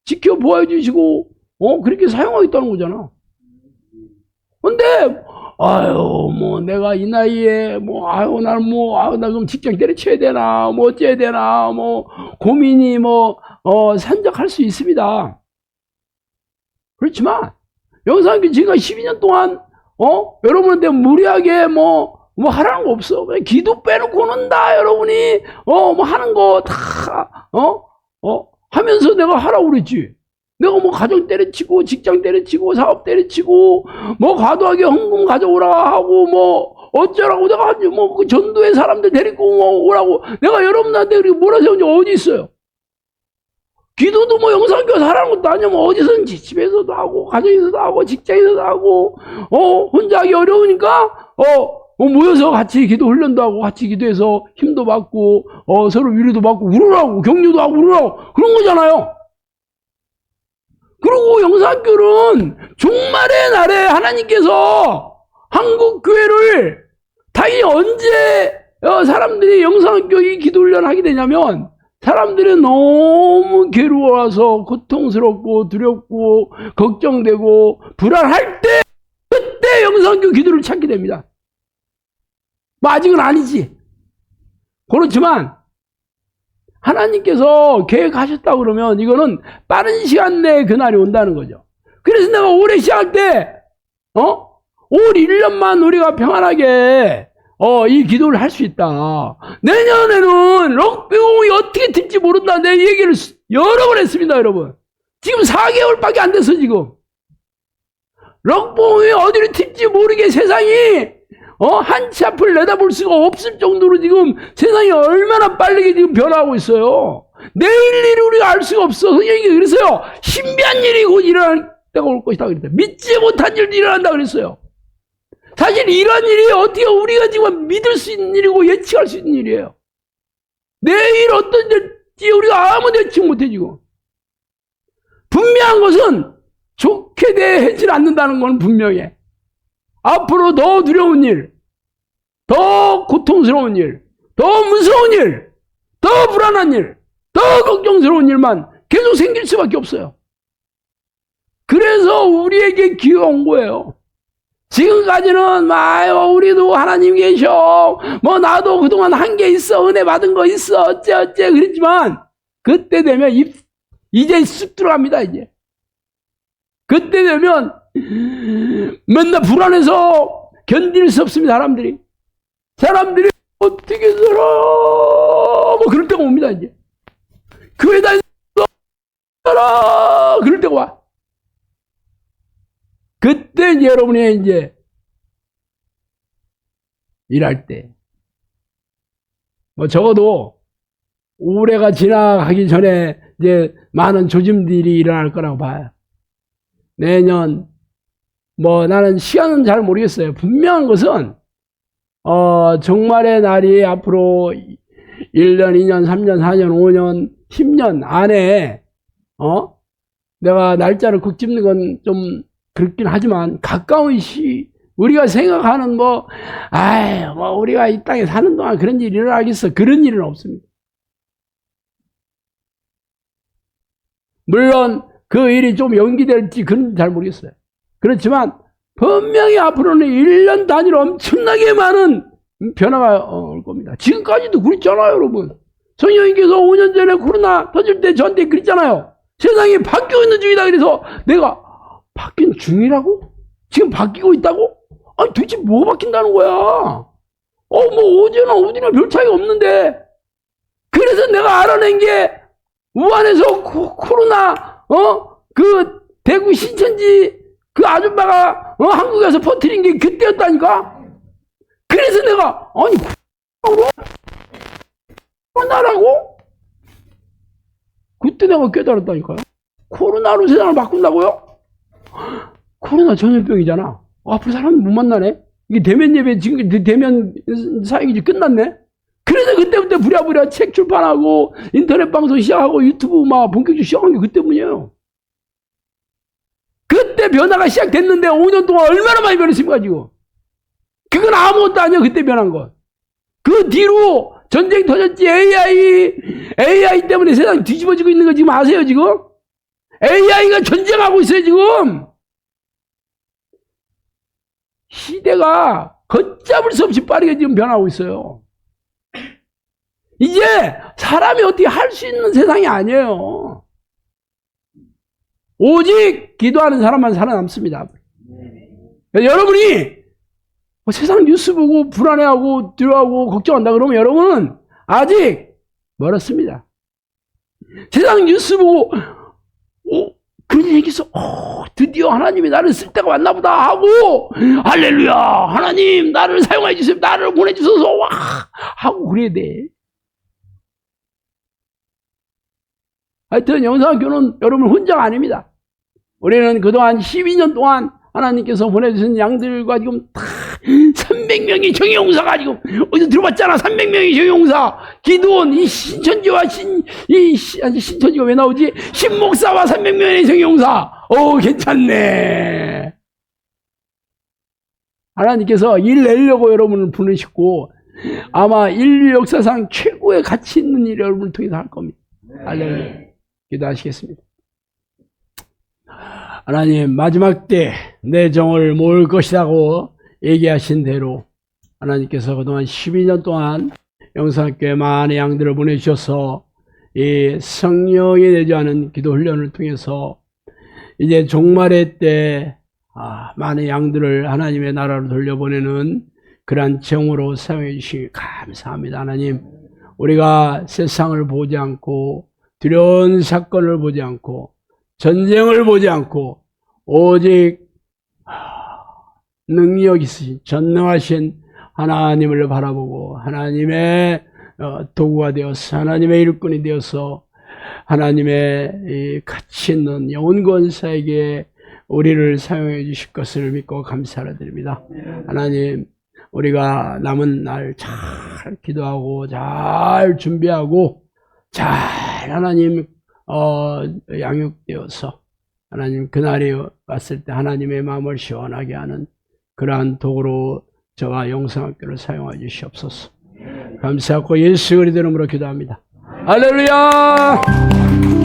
지켜보아 주시고 그렇게 사용하겠다는 거잖아. 근데 아유 뭐 내가 이 나이에 뭐 아유 나는 뭐 나 그럼 직장 때려쳐야 되나 뭐 어째야 되나 뭐 고민이 뭐 산적할 수 있습니다. 그렇지만 영상교 제가 12년 동안 여러분한테 무리하게 뭐 하라는 거 없어. 기도 빼놓고는 다 여러분이 뭐 하는 거 다 하면서 내가 하라고 그랬지. 내가 뭐 가정 때려치고 직장 때려치고 사업 때려치고 뭐 과도하게 헌금 가져오라 하고 뭐 어쩌라고 내가 뭐 그 전도의 사람들 데리고 뭐 오라고 내가 여러분한테 그렇게 몰아세운 적 어디 있어요? 기도도 뭐 영상교사 하라는 것도 아니야. 뭐 어디서든지 집에서도 하고 가정에서도 하고 직장에서도 하고 혼자 하기 어려우니까 모여서 같이 기도 훈련도 하고 같이 기도해서 힘도 받고 서로 위로도 받고 울으라고 격려도 하고 울으라고 그런 거잖아요. 그리고 영상교는 종말의 날에 하나님께서 한국 교회를 당연히 언제 사람들이 영상교 이 기도 훈련을 하게 되냐면 사람들이 너무 괴로워서 고통스럽고 두렵고 걱정되고 불안할 때 그때 영상교 기도를 찾게 됩니다. 뭐 아직은 아니지. 그렇지만 하나님께서 계획하셨다 그러면 이거는 빠른 시간 내에 그날이 온다는 거죠. 그래서 내가 올해 시작할 때 올 1년만 우리가 평안하게 이 기도를 할 수 있다. 내년에는 럭비공이 어떻게 될지 모른다. 내 얘기를 여러 번 했습니다, 여러분. 지금 4개월밖에 안 됐어, 지금. 럭비공이 어디로 튈지 모르게 세상이 한 치 앞을 내다볼 수가 없을 정도로 지금 세상이 얼마나 빠르게 지금 변화하고 있어요. 내일 일이 우리가 알 수가 없어. 선생님이 그랬어요. 신비한 일이 곧 일어날 때가 올 것이다 그랬어요. 믿지 못한 일도 일어난다 그랬어요. 사실 이런 일이 어떻게 우리가 지금 믿을 수 있는 일이고 예측할 수 있는 일이에요. 내일 어떤 일지 우리가 아무도 예측 못해 지금. 분명한 것은 좋게 대하지 않는다는 건 분명해. 앞으로 더 두려운 일, 더 고통스러운 일, 더 무서운 일, 더 불안한 일, 더 걱정스러운 일만 계속 생길 수밖에 없어요. 그래서 우리에게 기회가 온 거예요. 지금까지는 우리도 하나님 계셔. 뭐 나도 그동안 한 게 있어. 은혜 받은 거 있어. 어째 그랬지만 그때 되면 이제 쑥 들어갑니다. 이제 그때 되면 맨날 불안해서 견딜 수 없습니다. 사람들이 어떻게 살아 뭐 그럴 때가 옵니다. 이제 교회 다니면서 살아 그럴 때가 와. 그때 이제 여러분이 이제 일할 때 뭐 적어도 올해가 지나가기 전에 이제 많은 조짐들이 일어날 거라고 봐요. 내년 뭐 나는 시간은 잘 모르겠어요. 분명한 것은 종말의 날이 앞으로 1년, 2년, 3년, 4년, 5년, 10년 안에 내가 날짜를 꼭 집는 건 좀 그렇긴 하지만 가까운 우리가 생각하는 뭐 우리가 이 땅에 사는 동안 그런 일이 일어나겠어. 그런 일은 없습니다. 물론 그 일이 좀 연기될지 그건 잘 모르겠어요. 그렇지만 분명히 앞으로는 1년 단위로 엄청나게 많은 변화가 올 겁니다. 지금까지도 그랬잖아요, 여러분. 성령님께서 5년 전에 코로나 터질 때 저한테 그랬잖아요. 세상이 바뀌고 있는 중이다. 그래서 내가 바뀐 중이라고? 지금 바뀌고 있다고? 아니 도대체 뭐 바뀐다는 거야? 뭐 어제나 오늘이나 별 차이가 없는데. 그래서 내가 알아낸 게 우한에서 코로나 그 대구 신천지 그 아줌마가 한국에서 퍼뜨린 게 그때였다니까. 그래서 내가 아니 코로나라고? 그때 내가 깨달았다니까요. 코로나로 세상을 바꾼다고요? 코로나 전염병이잖아. 앞으로 사람 못 만나네. 이게 대면 예배 지금 대면 사역이 이제 끝났네. 그래서 그때부터 부랴부랴 책 출판하고 인터넷 방송 시작하고 유튜브 막 본격적으로 시작한 게 그 때문이에요. 그때 변화가 시작됐는데 5년 동안 얼마나 많이 변했습니까 지금. 그건 아무것도 아니야 그때 변한 건. 그 뒤로 전쟁이 터졌지. AI 때문에 세상이 뒤집어지고 있는 거 지금 아세요 지금? AI가 전쟁하고 있어요 지금. 시대가 걷잡을 수 없이 빠르게 지금 변하고 있어요. 이제 사람이 어떻게 할 수 있는 세상이 아니에요. 오직 기도하는 사람만 살아남습니다. 여러분이 세상 뉴스 보고 불안해하고 두려워하고 걱정한다 그러면 여러분은 아직 멀었습니다. 세상 뉴스 보고 그런 얘기해서 드디어 하나님이 나를 쓸 때가 왔나 보다 하고 할렐루야 하나님 나를 사용해 주세요 나를 보내주셔서 와 하고 그래야 돼. 하여튼 영상교는 여러분 혼자가 아닙니다. 우리는 그동안 12년 동안 하나님께서 보내주신 양들과 지금 다 300명의 정예용사가 지금 어디서 들어봤잖아. 300명의 정예용사 기도원 이 신천지와 신천지가 왜 나오지? 신목사와 300명의 정예용사. 괜찮네. 하나님께서 일 내려고 여러분을 부르시고 아마 인류 역사상 최고의 가치 있는 일을 여러분을 통해서 할 겁니다. 할렐루야. 기도하시겠습니다. 하나님 마지막 때 내 정을 모을 것이라고 얘기하신 대로 하나님께서 그동안 12년 동안 영상교회 많은 양들을 보내주셔서 이 성령이 내주하는 기도 훈련을 통해서 이제 종말의 때 많은 양들을 하나님의 나라로 돌려보내는 그러한 정으로 사용해 주시기 감사합니다. 하나님 우리가 세상을 보지 않고 두려운 사건을 보지 않고 전쟁을 보지 않고 오직 능력 있으신 전능하신 하나님을 바라보고 하나님의 도구가 되어서 하나님의 일꾼이 되어서 하나님의 이 가치 있는 영혼 권사에게 우리를 사용해 주실 것을 믿고 감사를 드립니다. 하나님 우리가 남은 날 잘 기도하고 잘 준비하고 잘 하나님 양육되어서 하나님 그날이 왔을 때 하나님의 마음을 시원하게 하는 그러한 도구로 저와 영상학교를 사용해 주시옵소서. 감사하고 예수 그리스도 이름으로 기도합니다. 할렐루야.